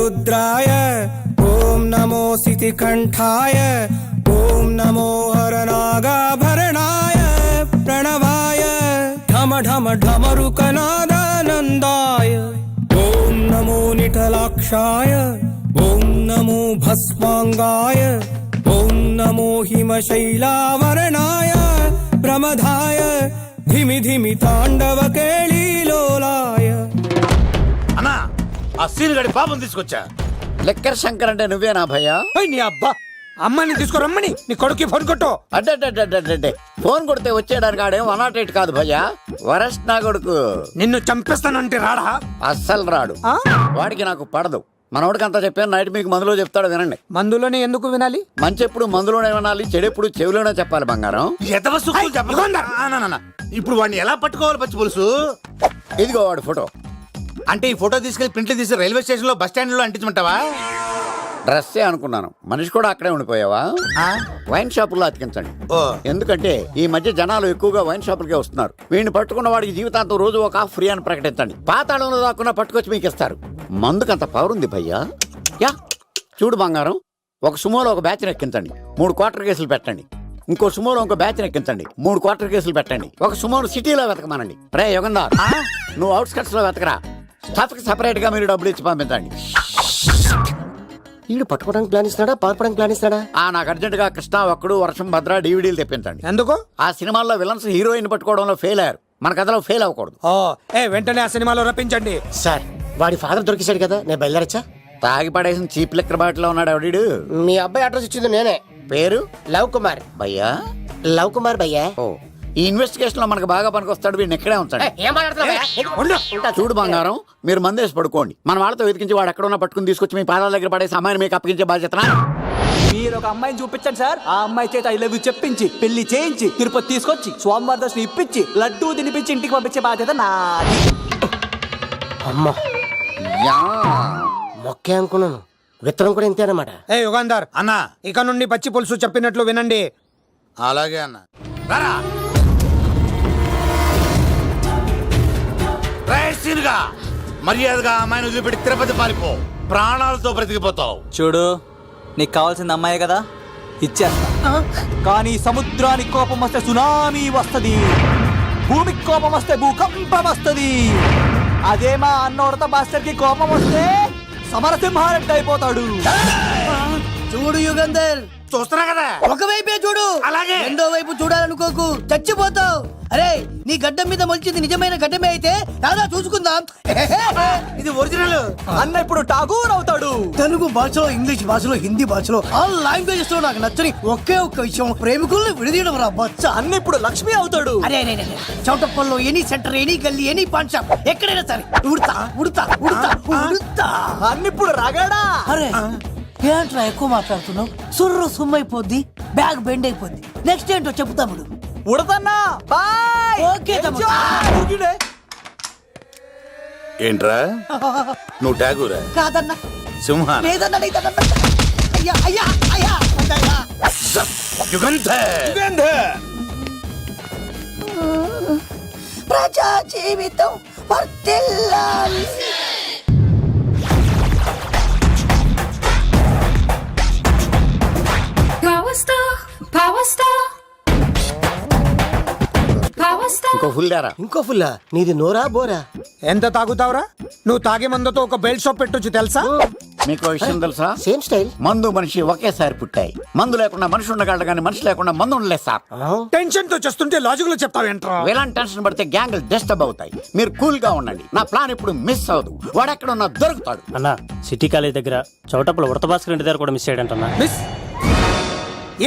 रुद्राय ओम नमो सितिकंठाय ओम नमो हरनागाभरणाय प्रणवाय ढम ढम ढमरुकनादानन्दाय ओम नमो निटलाक्षाय ओम नमो भस्मांगाय ओम नमो हिमशैलावरणाय प्रमदाय धिमि धिमि तांडव केळीलोलाय అన్నా ఆ సీన్ గడి పాపం తీసుకొచ్చా. లెక్కర్ శంకర్ అంటే నువ్వేనా భయ్యా? నీ అబ్బా అమ్మని తీసుకురమ్మని నీ కొడుకు ఫోన్ కొట్టు. అడ్డే ఫోన్ కొడితే వచ్చేయడానికి ఆడేం 108 కాదు భయ్యా, వరస్ట్ నా కొడుకు. నిన్ను చంపేస్తానంటే రాడా? అస్సలు రాడు, వాడికి నాకు పడదు. మనోడికి అంతా చెప్పాను, నైట్ మీకు మందులో చెప్తాడు వినండి. మందులోనే ఎందుకు వినాలి? మంచి ఎప్పుడు మందులోనే వినాలి, చెడెప్పుడు చెవిలోనే చెప్పాలి బంగారం. ఎదవ సుక్కులు చెప్పకుండా ఇప్పుడు వాడిని ఎలా పట్టుకోవాలి పచ్చి పులుసు? ఇదిగో వాడు ఫోటో. అంటే ఈ ఫోటో తీసుకెళ్లి ప్రింట్లు తీసి రైల్వే స్టేషన్ లో బస్ స్టాండ్ లో అంటించమంటావా? డ్రెస్సే అనుకున్నాను, మనిషి కూడా అక్కడే ఉండిపోయావా? వైన్ షాపుల్లో అతికించండి. ఎందుకంటే ఈ మధ్య జనాలు ఎక్కువగా వైన్ షాపులకే వస్తున్నారు. వీడిని పట్టుకున్న వాడికి జీవితాంతం రోజు ఒక ఆఫ్ ఫ్రీ అని ప్రకటించండి. పాతాళంలో దాక్కున్నా పట్టుకొచ్చి మీకు ఇస్తారు. మందుకంత పవర్ ఉంది భయ్యా. యా చూడు బంగారం, ఒక సుమోలో ఒక బ్యాచ్ ఎక్కించండి, 3 క్వార్టర్ కేసులు పెట్టండి. ఇంకో సుమోలో ఇంకో బ్యాచ్ ఎక్కించండి, 3 క్వార్టర్ కేసులు పెట్టండి. ఒక సుమోను సిటీలో వెతకమానండి. రే యుగంధర్, నువ్వు అవుట్స్కట్స్ లో వెతకరా. స్టాఫ్ కి సెపరేట్ గా మీరు డబ్బులు ఇచ్చి పంపించండి. వీడు పట్టుకోవడానికి ప్లాన్ ఇస్తున్నాడా, పారిపోవడానికి ప్లాన్ ఇస్తున్నాడా? నాకు అర్జెంట్ గా కృష్ణ, ఒక్కడు, వర్షం, భద్ర డివిడీలు తెప్పించండి. ఎందుకు? ఆ సినిమాల్లో విలన్స్ హీరోయిన్ పట్టుకోవడంలో ఫెయిల్ అయ్యారు, మన కథలో ఫెయిల్ అవ్వకూడదు. వెంటనే ఆ సినిమాలో రప్పించండి. సార్ వాడి ఫాదర్ దొరికేశాడు కదా, నేను బయలుదేరచ్చా? తాగి పడేసిన చీప్ లెక్కర్ బాటిలో ఉన్నాడు ఎవడీడు? మీ అబ్బాయి అడ్రస్ ఇచ్చింది నేనే. పేరు? లవ్ కుమార్. భయ్యా లవ్ కుమార్ భయ్యా. ఓ, ఈ ఇన్వెస్టిగేషన్ లో మనకు బాగా పనికొస్తాడు, వీడిని ఎక్కడే ఉంచండి. చూడు బంగారం, మీరు మందేసి పడుకోండి. మన వాళ్ళతో వెతికించి వాడు ఎక్కడ ఉన్నా పట్టుకుని తీసుకొచ్చి మీ పాదాల దగ్గర పడేసి అమ్మాయిని మీకు అప్పగించే బాధ్యత. మీరు ఒక అమ్మాయిని చూపించండి సార్. ఆ అమ్మాయి చేత ఐ లవ్ యూ చెప్పించి పెళ్లి చేయించి తిరుపతి తీసుకొచ్చి స్వామివారి దర్శనం ఇప్పించి లడ్డూ తినిపించి ఇంటికి పంపించే బాధ్యత నాది. అమ్మా మొక్కే అనుకున్నాను, విత్తనం కూడా ఇంతేనమాట. యుగంధర్ అన్నా, ఇక నుండి పచ్చి పులుసు చెప్పినట్లు వినండి. అలాగే అన్న. రారా సీనుగా మర్యాదగా అమ్మాయిని వదిలిపెట్టి తిరుపతి పారిపో, ప్రాణాలతో బ్రతికిపోతావు. చూడు, నీకు కావాల్సింది అమ్మాయే కదా, ఇచ్చేస్తా. కానీ సముద్రానికి కోపం వస్తే సునామీ వస్తది, భూమికి కోపం వస్తే భూకంపం వస్తది. అదే మా అన్నోడత మాస్టర్ కి కోపం వస్తే సమరసింహారెడ్డి అయిపోతాడు. చూడు యుగంధర్, చూస్తున్నా కదా, ఒకవైపే చూడు, అలాగే రెండో వైపు చూడాలనుకోకు, చచ్చిపోతావు. అరే, నీ గడ్డం మీద మొలిచింది నిజమైన గడ్డమే అయితే రాదా చూసుకుందాం. ఇది ఒరిజినల్. అన్న ఇప్పుడు ఠాగూర్ అవుతాడు. తెలుగు భాషలో, ఇంగ్లీష్ భాషలో, హిందీ భాషలో, ఆల్ లాంగ్వేజెస్ లో నాకు నచ్చని ఒకే ఒక్క విషయం, ప్రేమికుల్ని విడదీయడం రా బచ్చ. అన్న ఇప్పుడు లక్ష్మి అవుతాడు. అరే చౌటప్పల్లో ఎనీ సెంటర్, ఎనీ గల్లీ, ఎనీ పాన్ షాప్, ఎక్కడైనా సరే ఉడతా ఉడతా ఉడతా ఉడతా. అన్న ఇప్పుడు రగడా. అరే ఏంట్రా ఎక్కువ మాట్లాడుతున్నావు? సుర్రు సుమ్మైపోద్ది, బ్యాగ్ బెండ్ అయిపోద్ది. నెక్స్ట్ ఏంటో చెప్పు తమ్ముడు. ఉడతన్నా బాయ్. ఓకే తమ్ముడు. ఏంట్రా నువ్వు ఠాగూరా? కాదన్నా, సింహా? లేదన్నా, లేదన్నా. అయ్యా అయ్యా అయ్యా యుగంధర్. ప్రజా జీవితం వర్ధిల్లాలి. ఇంకో ఫుల్ దారా. ఇంకో ఫుల్లా? నీది నోరా బోరా? ఎంత తాగుతావురా? నువ్వు తాగే మందుతో ఒక బెల్ట్ షాప్ పెట్టొచ్చు తెలుసా? మీకు విషయం తెలుసా? Same style. మందు మనిషి ఒకేసారి పుట్టాయి. మందు లేకుండా మనిషి ఉండగలడు కానీ మనిషి లేకుండా మందు ఉండలేదు సార్. టెన్షన్ తో చేస్తుంటే లాజిక్ లో చెప్తావేంట్రా? ఎలాంటి టెన్షన్ పడితే గ్యాంగ్లు డిస్టర్బ్ అవుతాయి. మీరు కూల్ గా ఉండండి, నా ప్లాన్ ఇప్పుడు మిస్ అవ్వదు. వాడు ఎక్కడ ఉన్నా దొరుకుతాడు. అన్నా, సిటీ కాలేజ్ దగ్గర చౌటప్పల ఉడత భాస్కర్ ఇంటి దగ్గర కూడా మిస్ అయ్యాడంటన్నా. మిస్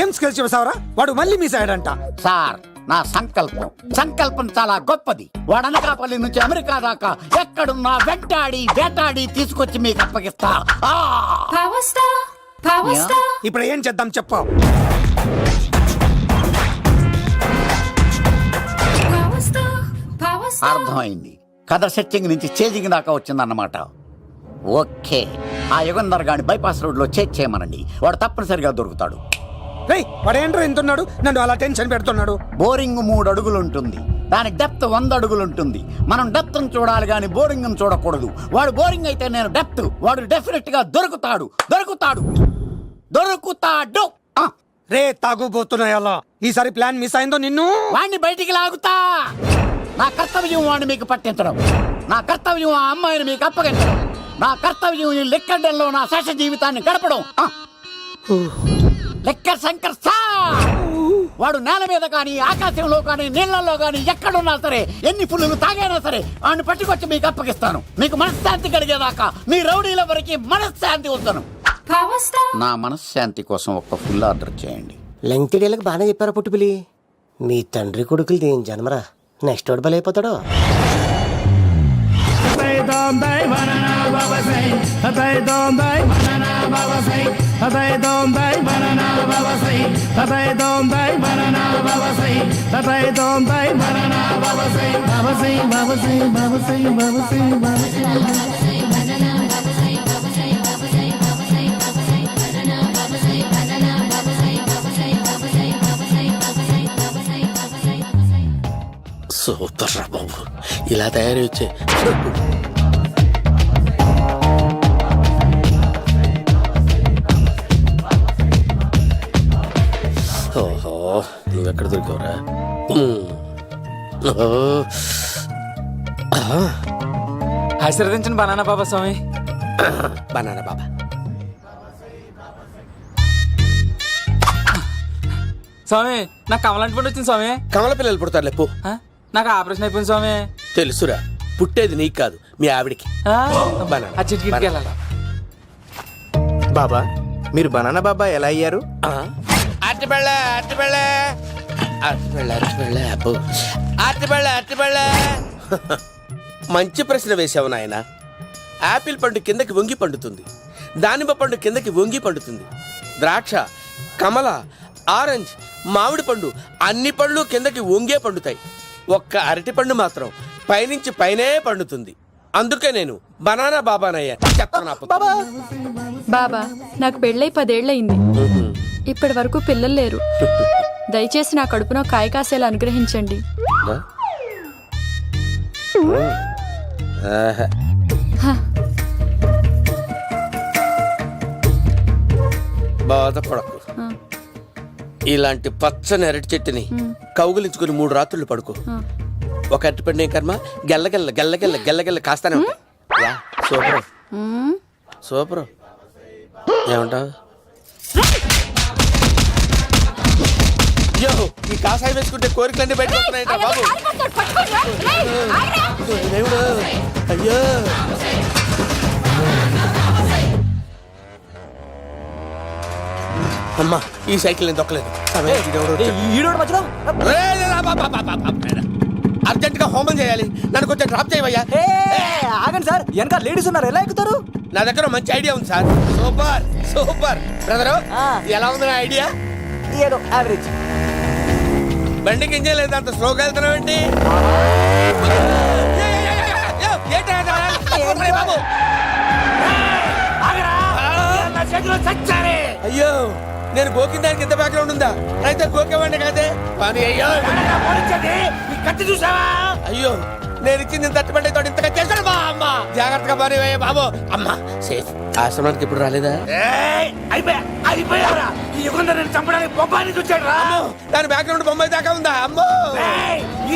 ఏం స్కిల్స్ చేసావురా? వాడు మళ్ళీ మిస్ అయ్యాడంట. సార్, నా సంకల్పం చాలా గొప్పది. వాడు అనకాపల్లి నుంచి అమెరికా దాకా ఎక్కడున్నా వెంటాడి వేటాడి తీసుకొచ్చి మీకు అప్పగిస్తా. ఇప్పుడు ఏం చేద్దాం చెప్పు. అర్థమైంది. కథ సెట్టింగ్ నుంచి చేజింగ్ దాకా వచ్చిందన్నమాట. ఓకే, ఆ యుగంధర్ గాని బైపాస్ రోడ్ లో చేజ్ చేయమనండి, వాడు తప్పనిసరిగా దొరుకుతాడు. వాడేంట్రా ఎంతున్నాడు, నన్ను అలా టెన్షన్ పెడుతున్నాడు. బోరింగ్ 3 అడుగులు ఉంటుంది, దాని డెప్త్ 100 అడుగులు ఉంటుంది. మనం డెప్త్ చూడాలి కానీ బోరింగ్ చూడకూడదు. వాడు బోరింగ్ అయితే నేను డెప్త్. వాడు డెఫినెట్ గా దొరుకుతాడు. రే తాగుబోతున్నాయా, ఈసారి ప్లాన్ మిస్ అయిందో నిన్ను. వాడిని బయటికి లాగుతా. నా కర్తవ్యం వాడిని మీకు పట్టించడం. నా కర్తవ్యం ఆ అమ్మాయిని మీకు అప్పగించడం. నా కర్తవ్యం ఈ లెక్కడంలో నా శేష జీవితాన్ని గడపడం. లెక్క శంకర్ సార్. వాడు నేల మీద కానీ ఆకాశంలో కానీ నీళ్లలో కానీ ఎక్కడున్నా సరే, ఎన్ని పుల్లులు తాగైనా సరే వాడిని పట్టుకొచ్చి మీకు అప్పగిస్తాను. మీకు మనశ్శాంతి కలిగేదాకా మీ రౌడీల వరకు మనశ్శాంతి వస్తాను. నా మనశ్శాంతి కోసం ఒక ఫుల్ ఆర్డర్ చేయండి. లెంగ్తీడేళ్ళకి బాగానే చెప్పారా పుట్టుపిలి. మీ తండ్రి కొడుకులు దేని జన్మరా, నెక్స్ట్ వాడు బలైపోతాడో. సూపర్ రా బాబు, ఇలా తయారు వచ్చే. ఓహో, నువ్వెక్కడ దొరికావురా? ఆశీర్వదించండి బనానా బాబా స్వామి. బనానా బాబా. స్వామి నాకు కమలాంటి పండు వచ్చింది స్వామి. కమల పిల్లలు పుడతారు లేపు. నాకు ఆపరేషన్ అయిపోయింది స్వామి. తెలుసురా, పుట్టేది నీకు కాదు మీ ఆవిడికి. బనానా. ఆ చిటికి వెళ్ళాలా? బాబా, మీరు బనానా బాబా ఎలా అయ్యారు? మంచి ప్రశ్న వేసావు నాయన. ఆపిల్ పండు కిందకి వంగి పండుతుంది, దానిమ్మ పండు కిందకి వంగి పండుతుంది, ద్రాక్ష, కమల, ఆరెంజ్, మామిడి పండు అన్ని పళ్ళు కిందకి వంగే పండుతాయి. ఒక్క అరటి పండు మాత్రం పైనుంచి పైనే పండుతుంది. అందుకే నేను బనానా బాబానయ్యా. బాబా, నాకు పెళ్ళై 10 ఏళ్ళయింది. ఇప్పటి వరకు పిల్లలు లేరు. దయచేసి నా కడుపున కాయ కాసేలా అనుగ్రహించండి. బాధపడకు. ఇలాంటి పచ్చని అరటి చెట్టుని కౌగులించుకుని 3 రాత్రులు పడుకో. ఒక అరటి పండు కర్మ గెల్లగెల్ల గెల్లగెల్ల గెల్లగెల్ల కాస్తానే ఉంటాయి. Super super. ఏమంటావు? అయ్యో, ఈ కాసాయి వేసుకుంటే కోరికలన్నీ బయటకు వస్తున్నాయంట బాబు. దేవుడు, అయ్యో. అమ్మా, ఈ సైకిల్ నేను తొక్కలేదు. అర్జెంట్ గా హోమం చేయాలి, నన్ను కొంచెం డ్రాప్ చేయవయ్యా. ఆగండి సార్, వెనక లేడీస్ ఉన్నారు, ఎలా ఎక్కుతారు? నా దగ్గర మంచి ఐడియా ఉంది సార్. Super super. బ్రదరు, ఎలా ఉంది నా ఐడియా? ఏదో యావరేజ్. బండికి ఇంజన్ లేదు, అంత స్లోగా వెళ్తున్నావు ఏంటి? అయ్యో, నేను గోకిన దానికి ఇంత బ్యాక్గ్రౌండ్ ఉందా? అయితే గోకేవాడిని కాదే. అయ్యో చూసావా? అయ్యో, నేను ఇచ్చింది తట్టుబడి తోటి ఇంతగా చేశాను బా అమ్మ. జాగ్రత్తగా పని బాబు. అమ్మా సేఫ్. ఆశ్రమానికి ఇప్పుడు రాలేదా? అయిపోయారా? ఈ యుగంలో నేను చంపడానికి బొమ్మాయిని చూచాడు రా. దాని బ్యాక్గ్రౌండ్ బొమ్మాయి దాకా ఉందా? అమ్మో,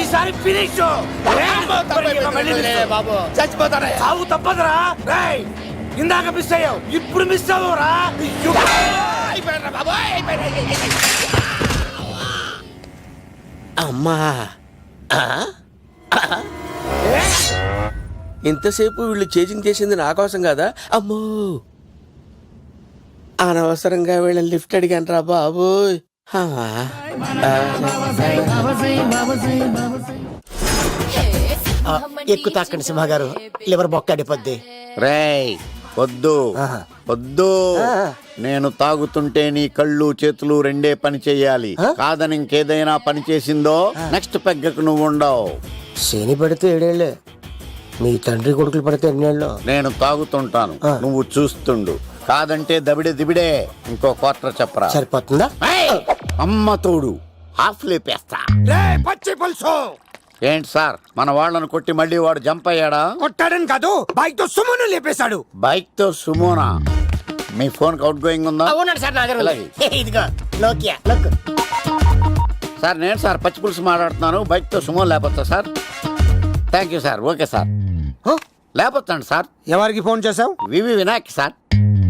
ఈసారి ఫినిష్ బాబు. చచ్చిపోతారా? సాగు తప్పదురా. ఇందాక మిస్ అయ్యావు, ఇప్పుడు మిస్ అవ్వరా? అమ్మా, ఇంతసేపు వీళ్ళు చేజింగ్ చేసింది నా కోసం కదా. అమ్మో, అనవసరంగా వీళ్ళని లిఫ్ట్ అడిగాను రా బాబు. ఎక్కువ తాకండి సింహ గారు, లివర్ బొక్క అడిపోద్ది. రేయ్ వద్దు వద్దు. నేను తాగుతుంటే నీ కళ్ళు చేతులు రెండే పని చెయ్యాలి. కాదని ఇంకేదైనా పని చేసిందో నెక్స్ట్ పెగ్గకు నువ్వు ఉండవు. శని పడితే 7 ఏళ్ళే, మీ తండ్రి కొడుకులు పడితే 2 ఏళ్ళు. నేను తాగుతుంటాను, నువ్వు చూస్తుండు. కాదంటే దబిడే దిబిడే. ఇంకో క్వార్టర్ చెప్పరా? సరిపోతుందా? అమ్మ తోడు హాఫ్ లేపేస్తా. రే పచ్చి పులుసు, ఏంటి సార్ మన వాళ్ళను కొట్టి మళ్ళీ వాడు జంప్ అయ్యాడా? కొట్టాడని కాదు, బైక్ తో సుమను లేపేశాడు. బైక్ తో సుమోనా? మీ ఫోన్ అవుట్ గోయింగ్ ఉందా? అవునండి సార్, నా దగ్గర ఉంది. అలాగే. ఇదిగో నోకియా నొక్కు. సార్ నేను సార్ పచ్చి పులుసు మాట్లాడుతున్నాను. బైక్ తో సుమో లేపొచ్చా sir? Thank you sir. Okay sir, లేపొచ్చండి సార్. ఎవరికి ఫోన్ చేసావు? VV Vinayak sir.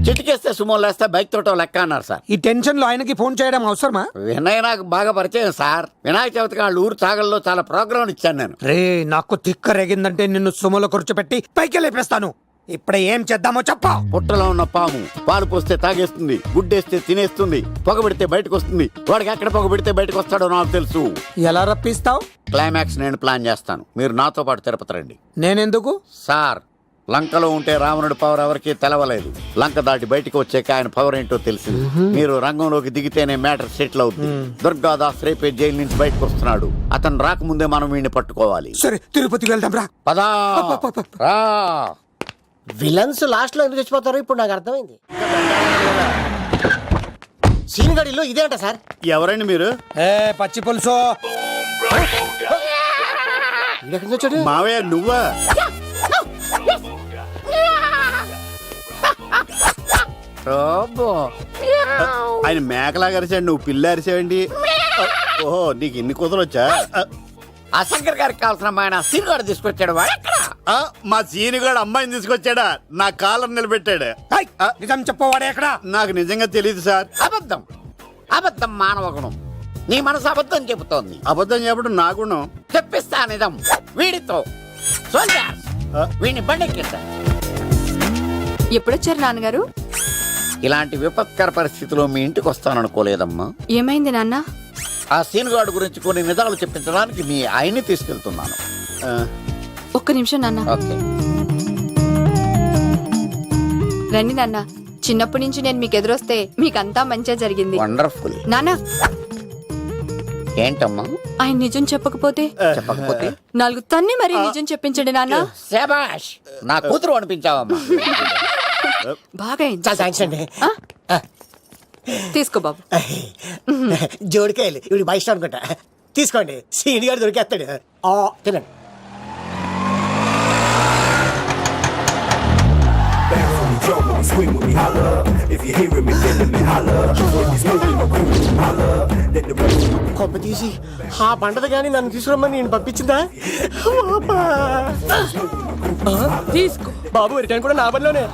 చిటికేస్తే సుమో లేస్తే బైక్ తోటో లెక్క అన్నారు సార్. ఈ టెన్షన్ లో ఆయనకి ఫోన్ చేయడం అవసరమా? వినయ్ నాకు బాగా పరిచయం సార్. వినాయక చవితికి వాళ్ళ ఊరు చాగల్లో చాలా ప్రోగ్రాం ఇచ్చాను నేను. రే, నాకు తిక్క రేగిందంటే నిన్ను సుమలో కూర్చోపెట్టి పైకి లేపేస్తాను. ఇప్పుడే ఏం చేద్దామో చెప్పా. పుట్టలో ఉన్న పాము పాలు పోస్తే తాగేస్తుంది, గుడ్డేస్తే తినేస్తుంది, పొగ పెడితే బయటకు వస్తుంది. వాడికి ఎక్కడ పొగ పెడితే బయటకు వస్తాడో నాకు తెలుసు. ఎలా రప్పిస్తావు? క్లైమాక్స్ నేను ప్లాన్ చేస్తాను. మీరు నాతో పాటు తిరుపతి రండి. నేనెందుకు? సార్, లంకలో ఉంటే రావణుడి పవర్ ఎవరికి తెలవలేదు. లంక దాటి బయటికి వచ్చాక ఆయన పవర్ ఏంటో తెలిసింది. మీరు రంగంలోకి దిగితేనే మ్యాటర్ సెటిల్ అవుతుంది. దుర్గాదాస్ రేపే జైలు నుంచి బయటకు వస్తున్నాడు. అతను రాకముందే మనం వీడిని పట్టుకోవాలి. సరే, తిరుపతికి వెళ్దాం రా. పదా రా. విలన్స్ లాస్ట్ లో ఎందుకు చచ్చిపోతారో ఇప్పుడు నాకు అర్థమైంది. సీనుగడిలో ఇదే అంట సార్. ఎవరండి మీరు? ఏ పచ్చి పులుసు, ఎక్కడి నుంచి వచ్చాడు? మావయ్య నువ్వా? ఆయన మేకలాగా అరిచాడు, నువ్వు పిల్ల అరిచావండి. ఓహో, నీకు ఇన్ని కుదరలు వచ్చా? ఆ శంకర్ గారికి కావాల్సిన అమ్మాయి సీనుగాడు తీసుకొచ్చాడు. మా సీనుగాడు అమ్మాయిని తీసుకొచ్చాడా? నా కాలర్ నిలబెట్టాడు. ఏయ్, నిజం చెప్పవాడే ఎక్కడ? నాకు నిజంగా తెలియదు సార్. అబద్ధం, అబద్ధం మానవ గుణం. నీ మనసు అబద్ధం చెబుతోంది. అబద్ధం చెప్పడం నా గుణం. చెప్పిస్తా నిజం వీడితో. వీడిని బండెక్కిస్తా. ఎప్పుడొచ్చారు నాన్నగారు? ఇలాంటి విపత్కర పరిస్థితిలో మీ ఇంటికి వస్తాననుకోలేదమ్మా. ఏమైంది నాన్న? ఆ సీనుగాడు గురించి కొన్ని నిజాలు చెప్పించడానికి మీ ఆయన్ని తీసుకెళ్తున్నాను. ఒక్క నిమిషం నాన్న. ఓకే. రండి నాన్న. చిన్నప్పటి నుంచి నేను మీకు ఎదురొస్తే మీకంతా మంచిగా జరిగింది. వండర్ఫుల్. నాన్న, ఏంటమ్మా? ఆయన నిజం చెప్పకపోతే చెప్పకపోతే 4 తన్ని మరీ నిజం చెప్పించండి నాన్న. శభాష్, నా కూతురు అనిపించావమ్మా. బాగా అయింది. చాలా థ్యాంక్స్ అండి. తీసుకో బాబు. జోడికాయలు ఇవి మా ఇష్టం అనుకుంటా. తీసుకోండి, సీని గారు దొరికేస్తాడు. తినండి. కొబ్బ తీసి ఆ పంటది కానీ నన్ను తీసుకురమ్మని నేను పంపించిందా? తీసుకో బాబు, రిటర్న్ కూడా నా పనిలోనే.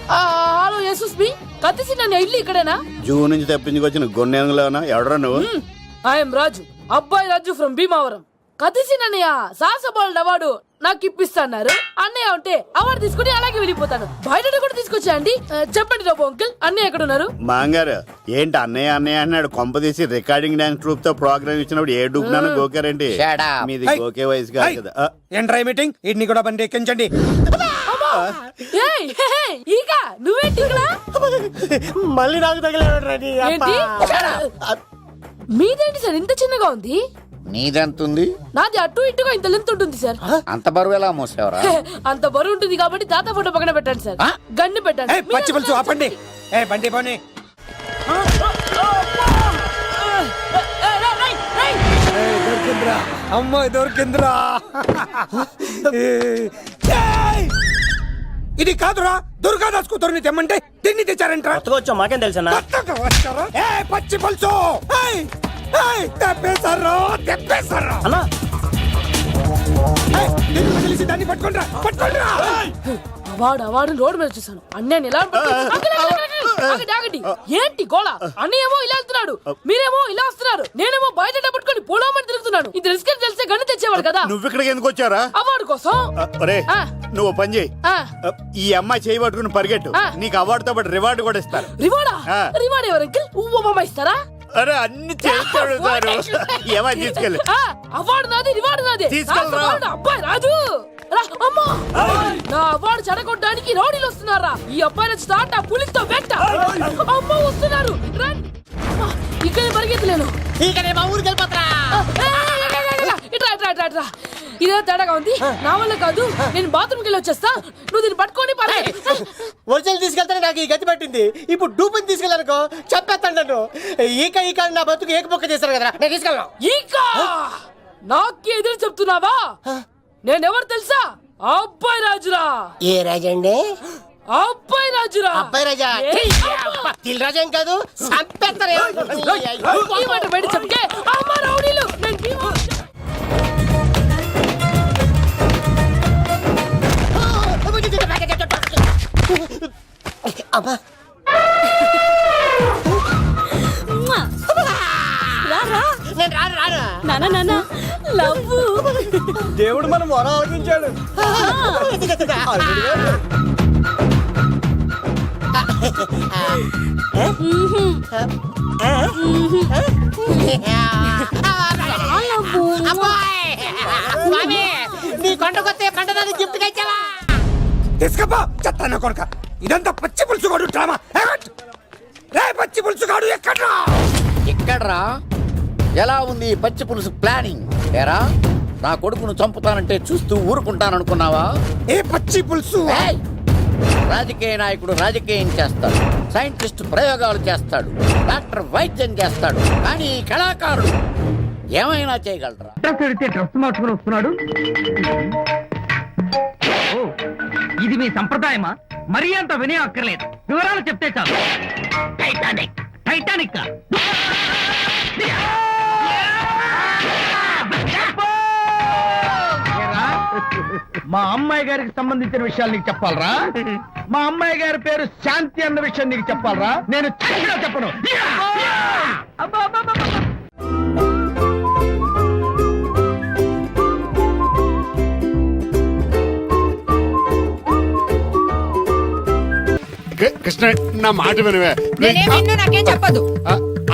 హలో యశస్వి, కత్తిసి నన్ను ఇల్లు ఇక్కడేనా? జూ నుంచి తప్పించుకొచ్చిన గొన్నెంగులోనా? ఎవడరా నువ్వు? ఐఎమ్ రాజు, అబ్బాయి రాజు ఫ్రమ్ భీమావరం. కత్తిసి నన్నయ్య సాసబాల్ అవార్డు నాకు ఇప్పిస్తాన్నారు. అన్నయ్య ఉంటే అవార్డు తీసుకుని అలాగే వెళ్ళిపోతాను. బయట కూడా తీసుకొచ్చా అండి. చెప్పండి రాబు అంకుల్, అన్నయ్య ఎక్కడ ఉన్నారు? మాంగారు ఏంటి అన్నయ్య అన్నయ్య అన్నాడు? కొంప తీసి రికార్డింగ్ డాన్స్ ట్రూప్ తో ప్రోగ్రామ్ ఇచ్చినప్పుడు ఏ డూబ్నాను గోకారండి? మీది గోకే వయసు కాదు కదా. ఏంట్రై మీటింగ్? ఇడ్ని కూడా బండి ఎక్కించండి. ఈక నువ్వేంటి ఇక్కడ? మళ్ళీ నాకు తగిలేడు. ఏంటి మీదేంటి సార్ ఇంత చిన్నగా ఉంది? నీదెంతుంది? నాది అటు ఇటుగా ఇంత లెంత్ ఉంటుంది సార్. అంత బరువు ఎలా మోసేవరా? అంత బరువు ఉంటుంది కాబట్టి తాత ఫోటో పక్కన పెట్టండి సార్. గన్ను పెట్టండి. పచ్చి పులుసు ఆపండి. ఏ బండి పోనీ. దొరికిందిరా, అమ్మాయి దొరికిందిరా. ఇది కాదురా, దుర్గాదాస్ కూతురుని తెమ్మంటే దీన్ని తెచ్చారంటరా. వచ్చా మాకేం తెలుసా? ఏ పచ్చి పులుసు, తెప్పేశారు తెప్పేశారు అన్నా. తెలిసి దాన్ని పట్టుకుంటా పట్టుకుంటా. వాడు రోడ్డు మీద చూసాను. అన్నయ్య ఎలా ఆగండి. ఏంటి గోళ? అన్నయ్య ఏమో ఇలా వెళ్తున్నాడు, మీరేమో ఇలా వస్తున్నారు, నేనేమో బయట పట్టుకొని పోలోమని తిరుగుతున్నాను. ఇది రిస్క్ అని తెలిస్తే గన్ను తెచ్చేవాడు కదా. నువ్వు ఇక్కడికి ఎందుకు వచ్చారా? అవార్డు కోసం. నువ్వు పని చేయి, ఈ అమ్మాయి చేయి పట్టుకుని పరిగెట్టు. నీకు అవార్డుతో పాటు రివార్డు కూడా ఇస్తారు. రివార్డా? రివార్డ్ ఎవరు అంకిల్? ఉవ్వమ్మ ఇస్తారా? అరే అన్ని చేస్తాడు. ఏమని తీసుకెళ్ళి అవార్డు నాది, రివార్డు నాది. తీసుకెళ్ళరా. అబ్బాయి రాజు, అమ్మా నా అవార్డు చెడగొట్టడానికి రౌడీలు వస్తున్నారా? ఈ అబ్బాయి స్టార్ట్ ఆ పులితో వెంట. అమ్మ వస్తున్నారు, రండి. ఇక్కడ పరిగెత్తలేను. ఇట్రా. ఇదే తేడాగా ఉంది. నా వల్ల కాదు, నేను బాత్రూమ్కి వెళ్ళి వచ్చేస్తా. నువ్వు దీన్ని పట్టుకొని ఒరిజినల్ తీసుకెళ్తానే నాకు ఈ గతి పట్టింది. ఇప్పుడు డూపుని తీసుకెళ్ళానుకో చెప్పేస్తాను నన్ను. ఈక నా బతుకు ఏక పొక్క చేశారు కదా, నేను తీసుకెళ్ళను. ఈకా నాకే ఎదురు చెప్తున్నావా? నేనెవరు తెలుసా? ఆ అబ్బాయి రాజురా. ఏ రాజండి? ఆ అబ్బాయి రాజురా. అబ్బాయి రాజా తిల్ రాజా ఏం కాదు సంపేత్తరే. ఈ మాట బయట చెప్తే అమ్మ రౌడీలు నేను అమ్మా నేను రాను. దేవుడు మనం మొర ఆలకించాడు. నీ కొండకొస్తే పంటదాన్ని గిఫ్ట్ ఇచ్చావా? తీసుకపో చెత్తాన కొడుక. ఇదంతా పచ్చి పులుసుగాడు డ్రామా. రే పచ్చి పులుసుగాడు ఎక్కడ్రా? ఎక్కడ్రా? ఎలా ఉంది ఈ పచ్చి పులుసు ప్లానింగ్? ఏరా నా కొడుకును చంపుతానంటే చూస్తూ ఊరుకుంటాననుకున్నావా? ఏ పచ్చి పులుసు? ఏయ్! రాజకీయ నాయకుడు రాజకీయం చేస్తాడు, సైంటిస్ట్ ప్రయోగాలు చేస్తాడు, డాక్టర్ వైద్యం చేస్తాడు, కానీ ఈ కళాకారుడు ఏమైనా చేయగలరా? డ్రెస్ మార్చుకుని వస్తున్నాడు. ఇది మీ సంప్రదాయమా? మరీ అంత వినయం అక్కర్లేదు, వివరాలు చెప్తే చాలు. టైటానిక్ టైటానిక్ మా అమ్మాయి గారికి సంబంధించిన విషయాలు నీకు చెప్పాలరా? మా అమ్మాయి గారి పేరు శాంతి అన్న విషయం నీకు చెప్పాలరా? నేను చెప్పను. కృష్ణ నా మాట వినవే. నాకేం చెప్పదు.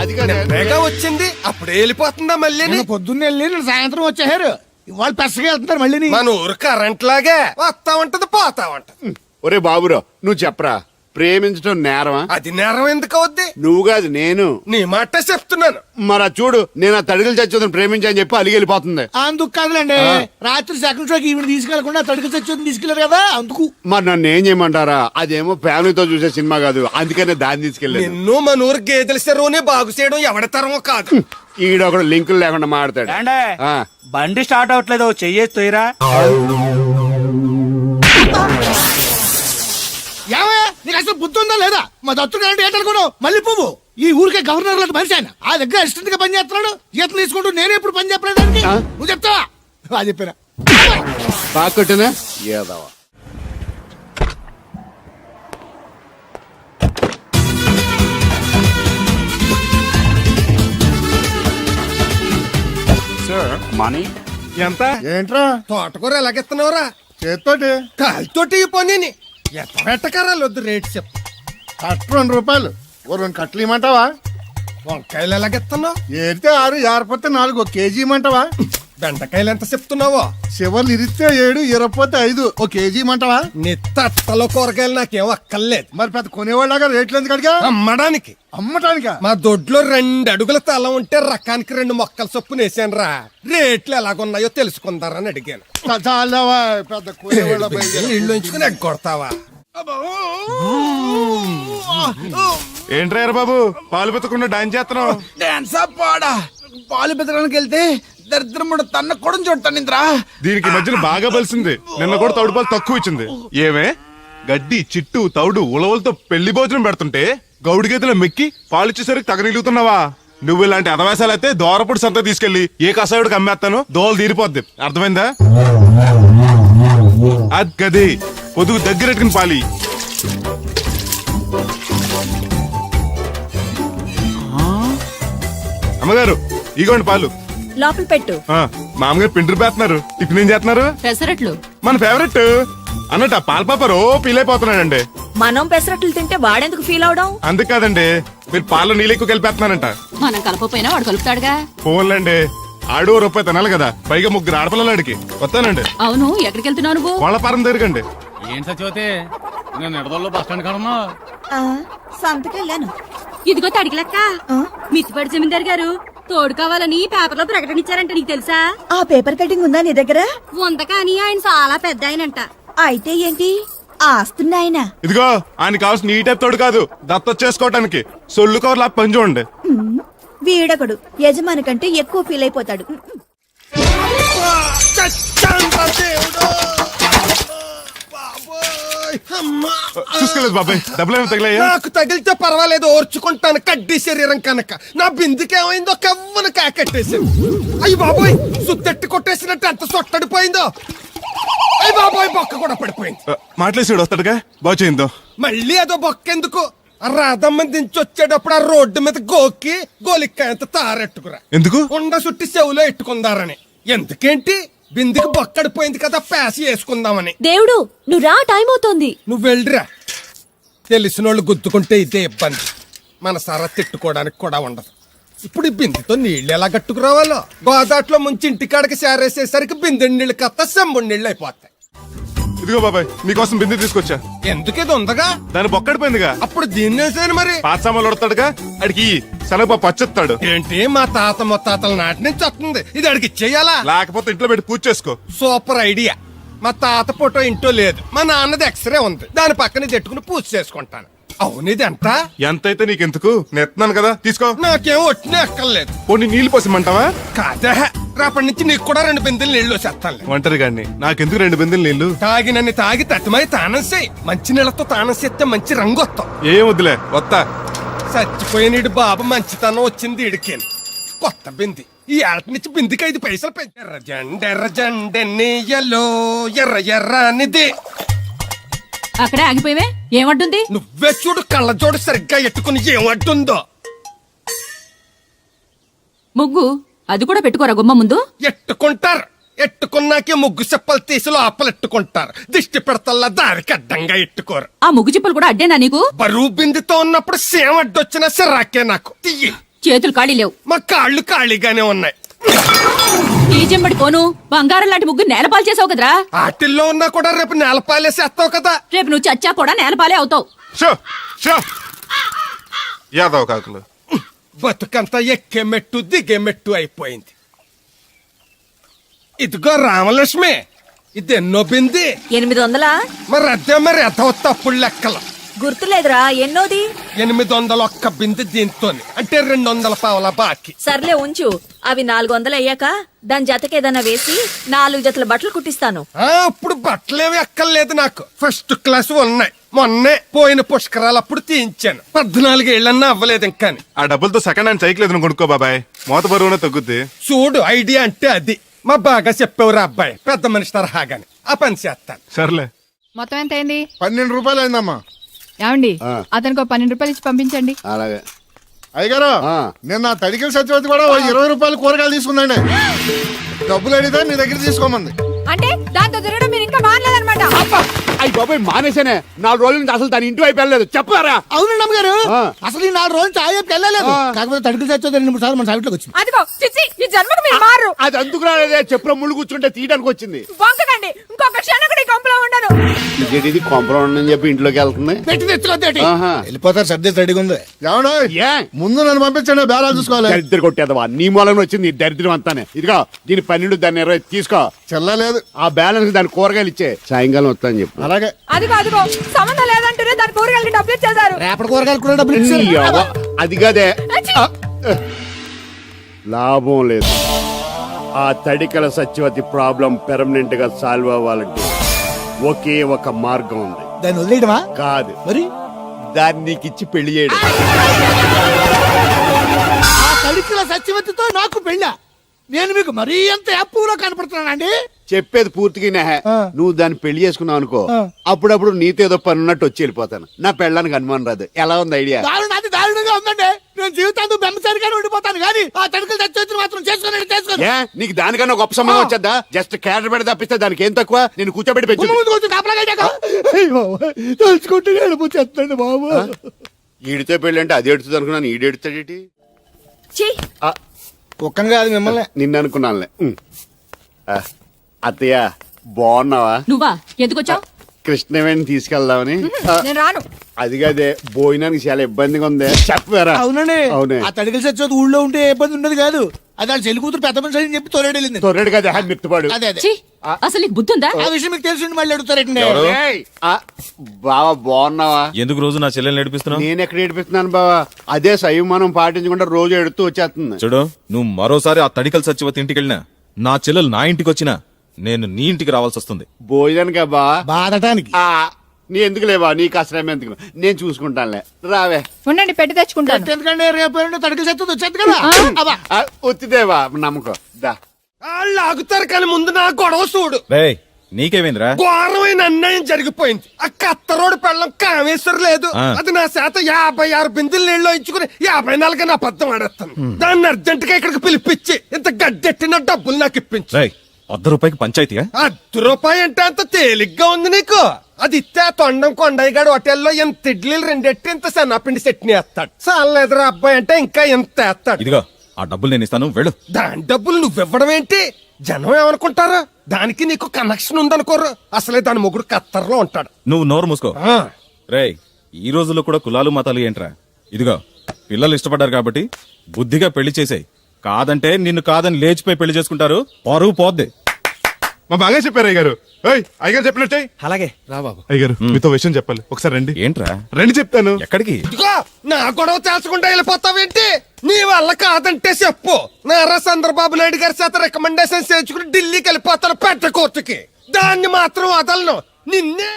అది కాదు వచ్చింది అప్పుడే వెళ్ళిపోతుందా మళ్ళీ? పొద్దున్నే వెళ్ళి నేను సాయంత్రం వచ్చేసారు. వాళ్ళు పెసగా వెళ్తున్నారు మళ్ళీ. మన ఊరు కరెంట్ లాగే వస్తా ఉంటది పోతా ఉంటది. ఒరే బాబురావు నువ్వు చెప్పరా, ప్రేమించడం నేరమా? అది నేరం ఎందుకు అవుద్ది? నువ్వు కాదు నేను. నీ మాట చెప్తున్నాను. మరి చూడు, నేను ఆ తడికలు చచ్చోదని ప్రేమించని చెప్పి అలిగి వెళ్ళిపోతుంది. అందుకు కాదులేండి, రాత్రి సెకండ్ షోకి ఈవిడ తీసుకెళ్లకుండా తడికి చచ్చి తీసుకెళ్లారు కదా అందుకు. మరి నన్ను ఏం చేయమంటారా? అదేమో ఫ్యామిలీతో చూసే సినిమా కాదు, అందుకనే దాన్ని తీసుకెళ్ళాను. నిన్ను మన ఊరు గేదెల చెరువుని బాగు చేయడం ఎవరి తరమో కాదు. ఈడ ఒకడు లింకులు లేకుండా మాడతాడు. బండి స్టార్ట్ అవట్లేదు, చెయ్యేసి తోయరా. నీకు అసలు బుద్ధి ఉందా లేదా? మా దత్తుడు అంటే ఏంటనుకున్నావు? మళ్ళీ పువ్వు ఈ ఊరికే గవర్నర్ లాంటి మనిషి ఆయన. ఆ దగ్గర అసిస్టెంట్ గా పని చేస్తున్నాడు, జీతం తీసుకుంటూ నేనే ఇప్పుడు పని చెప్పలేదానికి నువ్వు చెప్తావా? అది చెప్పారా బాగా ఏదవా. మనీ ఎంత? ఏంట్రా తోటకూర ఎలాగెత్తున్నావురా? చేత్తోటి కాలితోటి పోనీ ఎట్టకరాలు వద్దు, రేటు చెప్పు. కట్ట 2 రూపాయలు. ఓ 2 కట్టలు ఇమ్మంటావా? వంకాయలు ఎలాగెత్తున్నావు? ఏరితే 6, ఏరపోతే 4, 1 కేజీ ఇమ్మంటావా? బెండకాయలు ఎంత చెప్తున్నావో? చివర్లు ఇరిస్తే 7, ఇరపోతే 5, 1 కేజీ ఇమ్మంటావా? నీ తట్టలో కూరగాయలు నాకేం అక్కర్లేదు. మరి పెద్ద కొనేవాళ్ళగా రేట్లు ఎందుకు అడిగా? అమ్మడానికి. అమ్మటానికా? మా దొడ్లో 2 అడుగుల తల ఉంటే రకానికి 2 మొక్కల చొప్పున వేసాను రా. రేట్లు ఎలాగున్నాయో తెలుసుకుందారని అడిగాను. చాలావా పెద్ద కొనేవాళ్ళ ఇల్లు ఉంచుకుని ఎగ్గొడతావా? ఏంట్రా బాబు పాలు పెత్తకుండా డాన్స్ చేస్తున్నావు? డాన్సా పాడా? పాలు పెతకడానికి వెళ్తే దరిద్రముడు తన్న కొడం చూడతానింద్రా. దీనికి మధ్యన బాగా బలిసింది. నిన్న కూడా తౌడు పాలు తక్కువ ఇచ్చింది. ఏమే గడ్డి చిట్టు తౌడు ఉలవలతో పెళ్లి భోజనం పెడుతుంటే గౌడి గేదెల మెక్కి పాలిచ్చేసరికి తగనిలుగుతున్నావా? నువ్వు ఇలాంటి అదవేశాలు అయితే దోరపుడు సంత తీసుకెళ్లి ఏ కసాయుడికి అమ్మేస్తాను, దోలు తీరిపోద్ది. అర్థమైందా? అది గది పొదుగు దగ్గరెట్టుకుని పాలి. అమ్మగారు ఇగోండి పాలు. లోపల పెట్టు. మామగారు పిండి పేస్తున్నారు. టిఫిన్ ఏం చేస్తున్నారు? పెసరట్లు. మన ఫేవరెట్ అన్నట్టు ఆ పాల పాప రో ఫీల్ అయిపోతున్నాడండి. మనం పెసరట్లు తింటే వాడెందుకు ఫీల్ అవడం? అందుకు కాదండి, మీరు పాలు నీళ్ళు ఎక్కువ కలిపేస్తున్నారంట. మనం కలపపోయినా వాడు కలుపుతాడుగా. ఫోన్లండి, ఆడు రూపాయి తినాలి కదా, పైగా 3 ఆడపిల్లలు అడిగి వస్తానండి. అవును, ఎక్కడికి వెళ్తున్నావు నువ్వు? వాళ్ళ పారం దగ్గరకండి. ఏం సచివతే నేను నిడదల్లో బస్ స్టాండ్ కాడన్నా సంతకెళ్ళాను. ఇదిగో తడిగిలక్క, మిత్తిపడి జమీందార్ గారు తోడు కావాలని పేపర్లో ప్రకటన ఇచ్చారంట. నీకు తెలుసా? ఆ పేపర్ కటింగ్ ఉందా నీ దగ్గర? ఉంద కానీ ఆయన చాలా పెద్ద ఆయనంట. అయితే ఏంటి ఆస్తున్నాయన? ఇదిగో ఆయన కావాల్సిన ఈ టైప్ తోడు కాదు, దత్తొచ్చేసుకోవటానికి సొల్లు కవర్లా పని చూడండి. వీడకడు యజమాని కంటే ఎక్కువ ఫీల్ అయిపోతాడు. చచ్చాండ్రా దేవుడు. బాబోయ్, అమ్మా. చూసుకోలేదు బాబాయ్, డబ్బులేమో తగిలాయా? నాకు తగిలితే పర్వాలేదు, ఓర్చుకుంటాను. కడ్డీ శరీరం కనుక నా బిందుకేమైందో కవ్వను కాకెట్టేసింది. అయ్యి బాబోయ్, సుత్తెట్టి కొట్టేసినట్టు ఎంత సొట్టడిపోయిందో. అయ్యి బాబోయ్, బొక్క కూడా పడిపోయింది. మాట్లాడేసాడు వస్తాడుగా, బాగు చేయిందో. మళ్ళీ అదో బొక్కెందుకు? రాధమ్మ దించి వచ్చేటప్పుడు ఆ రోడ్డు మీద గోకి గోలిక్కాయంత తారెట్టుకురా. ఎందుకు? ఉండ సుట్టి చెవులో ఎట్టుకుందారని. ఎందుకేంటి? బిందుకి బొక్కడిపోయింది కదా, పేసి వేసుకుందామని. దేవుడు నువ్వు రా, టైం అవుతోంది. నువ్వు వెళ్ళిరా. తెలిసినోళ్ళు గుద్దుకుంటే ఇదే ఇబ్బంది. మన సర తిట్టుకోవడానికి కూడా ఉండదు. ఇప్పుడు ఈ బిందెతో నీళ్ళు ఎలా కట్టుకురావాలో. గోదాట్లో ముంచి ఇంటికాడికి సేరేసేసరికి బిందె నీళ్ళు కత్త సెంబుడి నీళ్ళు అయిపోతాయి. ఇదిగో బాబాయ్, మీకోసం బిందె తీసుకొచ్చా. ఎందుకు ఇది ఉందగా? దాని బొక్కడిపోయిందిగా. అప్పుడు దీన్ని వేసాను మరి. పాత సామాన్లు వడతాడుగా, అడిగి సెలవు పచ్చొస్తాడు. ఏంటి, మా తాత ముత్తాతల నాటి నుంచి వస్తుంది. ఇది అడిగి ఇచ్చేయాలా? లేకపోతే ఇంట్లో పెట్టి పూజ చేసుకో. Super idea. మా తాత ఫోటో ఇంటో లేదు, మా నాన్నది ఎక్స్రే ఉంది. దాని పక్కన తెట్టుకుని పూజ చేసుకుంటాను. అవును, ఇది ఎంత? ఎంతైతే నీకెందుకు, నెత్తున్నాను కదా, తీసుకో. నాకేం ఒట్టినే ఎక్కర్లేదు. పోనీ నీళ్ళు పోసిమంటావా? కాదా, రేపటి నుంచి నీకు కూడా 2 బిందెలు నీళ్లు వచ్చేస్తాను. ఒంటరి గాడిని, నాకెందుకు 2 బిందెలు నీళ్లు? తాగినన్ని తాగి తట్టుమై తానం చేయి. మంచి నీళ్ళతో తానం చేస్తే మంచి రంగు వస్తాం. ఏం వద్దులే, వస్తా. చచ్చిపోయినీడు బాబు మంచితనం వచ్చింది ఇడికేను. కొత్త బింది. ఈ ఆట నుంచి బిందికి 5 పైసలు పెంచి. ఎర్రజెండెన్నీయలో ఎర్ర ఎర్రనిది. అక్కడే ఆగిపోయావే, ఏమంటుంది? నువ్వే చూడు, కళ్ళజోడు సరిగ్గా ఎట్టుకుని ఏమంటుందో. ముగ్గు అది కూడా పెట్టుకోరా గుమ్మ ముందు. ఎట్టుకుంటారు. ఎట్టుకున్నాకే ముగ్గు చెప్పలు తీసి లోపలెట్టుకుంటారు. దిష్టి పెడతల్లా దారికి అడ్డంగా ఎట్టుకోరు. ఆ ముగ్గు చిప్పలు కూడా అడ్డేనా నీకు? బరువు బిందుతో ఉన్నప్పుడు సేమ అడ్డొచ్చినా సిరాకే నాకు. తీయి. చేతులు ఖాళీ లేవు. మా కాళ్ళు ఖాళీగానే ఉన్నాయి. ఈ చెంబడి పోను బంగారం లాంటి ముగ్గు నేలపాలు చేసావు కదరా. ఆటిల్లో ఉన్నా కూడా రేపు నేలపాలేసేస్తావు కదా. రేపు నువ్వు చచ్చా కూడా నేలపాలే అవుతావు. యాదవ్ కాకులు. బతుకంతా ఎక్కే మెట్టు దిగే మెట్టు అయిపోయింది. ఇదిగో రామలక్ష్మి, ఇది ఎన్నో బింది? 800. మరి అదే మరి ఎదవ తప్పుడు లెక్కలు. గుర్తులేదురా, ఎన్నోది? 800 బింది దీంతో, అంటే 200 పావల బాకీ. సర్లే ఉంచు. అవి 400 అయ్యాక దాని జతకేదన్నా వేసి 4 జతల బట్టలు కుట్టిస్తాను. ఇప్పుడు బట్టలేవి ఎక్కర్లేదు నాకు. ఫస్ట్ క్లాస్ ఉన్నాయి. మొన్నే పోయిన పుష్కరాలప్పుడు తీయించాను. 14 ఏళ్ళన్నా అవ్వలేదు ఇంకా. ఆ డబ్బులతో సెకండ్ హ్యాండ్ సైకిల్ ఏదైనా కొనుక్కో బాబాయ్, మోత బరువునే తగ్గుద్ది. చూడు, ఐడియా అంటే అది. మా బాగా చెప్పేవారు అబ్బాయి, పెద్ద మనిషి తరహాగాని. ఆ పని చేస్తాను. సర్లే. మొత్తం ఎంత అయింది? 12 రూపాయలు అయిందమ్మా. ఏమండి, అతనికి 12 రూపాయలు ఇచ్చి పంపించండి. అలాగే. అయ్యగారు, నిన్న తడికిల సత్యవతి కూడా 20 రూపాయలు కూరగాయలు తీసుకుందండి. డబ్బులు అడిగితే నీ దగ్గర తీసుకోమంది. అంటే దాంతో తిరగడం మీరు ఇంకా మానలేదన్నమాట. అయ్యి బాబాయ్, మానేసానే. 4 రోజుల నుంచి అసలు దాని ఇంటి వైపు వెళ్ళలేదు. చెప్పారా? అవునండి అమ్మగారు, అసలు ఈ 4 రోజులు చాయ్ వెళ్ళలేదు. కాకపోతే తడికిల సత్యవతి 2-3 సార్లు మన సైట్లోకి వచ్చింది. అదిగో చిచ్చి, ఈ జన్మకు మీరు మారు. అది అందుకు రాలేదే, చెప్పులో ముళ్ళు కూర్చుంటే తీయడానికి వచ్చింది. బొంకకండి, ఇంకొక క్షణం కూడా ఈ కొంపలో ఉండను. ఇది కొంపలో ఉండని చెప్పి ఇంట్లోకి వెళ్తుంది. పెట్టి తెచ్చుకోద్దేటి, ఆహా. వెళ్ళిపోతారు. సర్ది రెడీగా ఉంది. ఏమన్నా ముందు నన్ను పంపించండి, బేరాలు చూసుకోవాలి. దరిద్ర కొట్టేదవా, నీ మూలంగా వచ్చింది ఈ దరిద్రం అంతానే. ఇదిగో దీని 12, దాన్ని 20 తీసుకో. చెల్లలేదు. ఆ బ్యాలెన్స్ దాని కూరగాయలు ఇచ్చే, సాయంకాలం వస్తా అని చెప్పు. అలాగే. అదిగో అదిగో, సంబంధం లేదంటూనే దాని కూరగాయలకి డబ్బులు ఇచ్చేశారు. రేపటి కూరగాయలు కూడా డబ్బులు ఇచ్చారు. అది కదే, లాభం లేదు. ఆ తడికల సత్యవతి ప్రాబ్లం పెర్మనెంట్ గా సాల్వ్ అవ్వాలంటే ఒకే ఒక మార్గం ఉంది. దాన్ని వదిలేయడమా? కాదు మరి దాన్ని నీకిచ్చి పెళ్లి చేయడం. ఆ తడికిల సత్యవతితో నాకు పెళ్ళా? నేను మీకు మరీ ఎంత యాప్లో కనపడుతున్నానండి? చెప్పేది పూర్తిగా నువ్వు దాన్ని పెళ్లి చేసుకున్నావు అనుకో, అప్పుడప్పుడు నీతో ఏదో పని ఉన్నట్టు వచ్చి వెళ్ళిపోతాను. నా పెళ్ళానికి అనుమానం రాదు. ఎలా ఉంది ఐడియా? అది దారుణంగా ఉందండి. నేను జీవితాంతం బెమ్మసరిగానే ఉండిపోతాను కానీ ఆ తడికల సత్యవతిని మాత్రం చేసుకోను. నీకు దానికన్నా గొప్ప సంబంధం వచ్చేద్దా? జస్ట్ క్యారెట్ పెడితే తప్పిస్తే దానికి ఏం తక్కువ? నేను కూర్చోబెట్టి పెంచు. తలుచుకుంటే వెళ్ళిపోతుంది బాబు. ఈడితో పెళ్ళి అంటే అది ఎడుతుంది అనుకున్నాను, ఈడు ఎడుతాడేటి? కుక్కను కాదు మిమ్మల్ని. నిన్ను అనుకున్నానులే. అత్తయ్య బాగున్నావా? నువ్వా? ఎందుకు వచ్చావు? కృష్ణవేణి తీసుకెళ్దామని. నేను రాను. అది కాదే, భోజనానికి చాలా ఇబ్బందిగా ఉంది. చెప్పారా? అవునండి. అవునే. ఆ తడికల సత్యవతి ఊళ్ళో ఉంటే ఏ ఇబ్బంది ఉండదు కాదు. అది వాళ్ళ చెల్లి కూతురు పెద్ద మనిషి అని చెప్పి తొర్రెడెళ్ళింది. తొర్రెడు కదా, మిత్తుపాడు. అదే అదే. అసలు నీకు బుద్ధి ఉందా? ఆ విషయం మీకు తెలిసి మళ్ళీ అడుగుతారండి. బావా బాగున్నావా? ఎందుకు రోజు నా చెల్లెలు నడిపిస్తున్నావు? నేను ఎక్కడ ఏడిపిస్తున్నాను బావా? అదే సంయమనం పాటించకుండా రోజు ఎడుతూ వచ్చేస్తుంది. చూడు, నువ్వు మరోసారి ఆ తడికల సత్యవతి ఇంటికి వెళ్ళినా, నా చెల్లెలు నా ఇంటికి వచ్చినా నేను నీ ఇంటికి రావాల్సి వస్తుంది. భోజనానికి అబ్బా. బాధటానికి. నీ ఎందుకు లేవా, నీకు అసలు ఎందుకు, నేను చూసుకుంటానులే. రావే. ఉండండి పెట్టి తెచ్చుకుంటాను. ఎందుకంటే రేపు తడికి చెత్తది వచ్చేది కదా. అబ్బా. ఒత్తిదేవా నమ్మకం. దా. వాళ్ళు ఆగుతారు కానీ ముందు నా గొడవ చూడు. నీకేమైందిరా? ఘోరమైన అన్యాయం జరిగిపోయింది. ఆ కత్తరోడు పెళ్ళం కామేశ్వర లేదు. అది నా చేత 56 బిందులు నీళ్ళు ఇచ్చుకుని 54 నా అబద్ధం ఆడేస్తాను. దాన్ని అర్జెంట్ గా ఇక్కడికి పిలిపించి ఇంత గడ్డెట్టిన డబ్బులు నాకు ఇప్పించు. ₹100 పంచాయతీగా? ₹10 అంటే అంత తేలిగ్గా ఉంది నీకు. అది ఇస్తే తొండం కొండయ్యగాడు హోటల్లో ఎంత ఇడ్లీలు 2 ఎట్టి ఇంత సన్నపిండి చట్నీ వేస్తాడు. చాలేదురా అబ్బాయి అంటే ఇంకా ఎంత వేస్తాడు. ఇదిగో ఆ డబ్బులు నేను ఇస్తాను, వెళ్ళు. దాని డబ్బులు నువ్వివ్వడం ఏంటి? జనం ఏమనుకుంటారు? దానికి నీకు కనెక్షన్ ఉందనుకోరు. అసలే దాని మొగుడు కత్తర్లో ఉంటాడు. నువ్వు నోరు మూసుకో. రేయ్, ఈ రోజుల్లో కూడా కులాలు మతాలు ఏంట్రా? ఇదిగో పిల్లలు ఇష్టపడ్డారు కాబట్టి బుద్ధిగా పెళ్లి చేసేయ్. కాదంటే నిన్ను కాదని లేచిపోయి పెళ్లి చేసుకుంటారు, పరువు పోద్ది. మా బాగా చెప్పారు అయ్యగారు. అయ్యగారు చెప్పినట్టే. అలాగే రా బాబు. అయ్యగారు మీతో విషయం చెప్పాలి, ఒకసారి రండి. ఏంట్రా? రండి చెప్తాను. ఎక్కడికి? ఇదిగో నా గొడవ తేల్చకుండా వెళ్ళిపోతావేంటి? నీ వల్ల కాదంటే చెప్పు. నారా చంద్రబాబు నాయుడు గారి చేత రికమెండేషన్ చేయించుకుని ఢిల్లీకి వెళ్ళిపోతాను పెద్ద కోర్టుకి. దాన్ని మాత్రం వదలను. నిన్నే.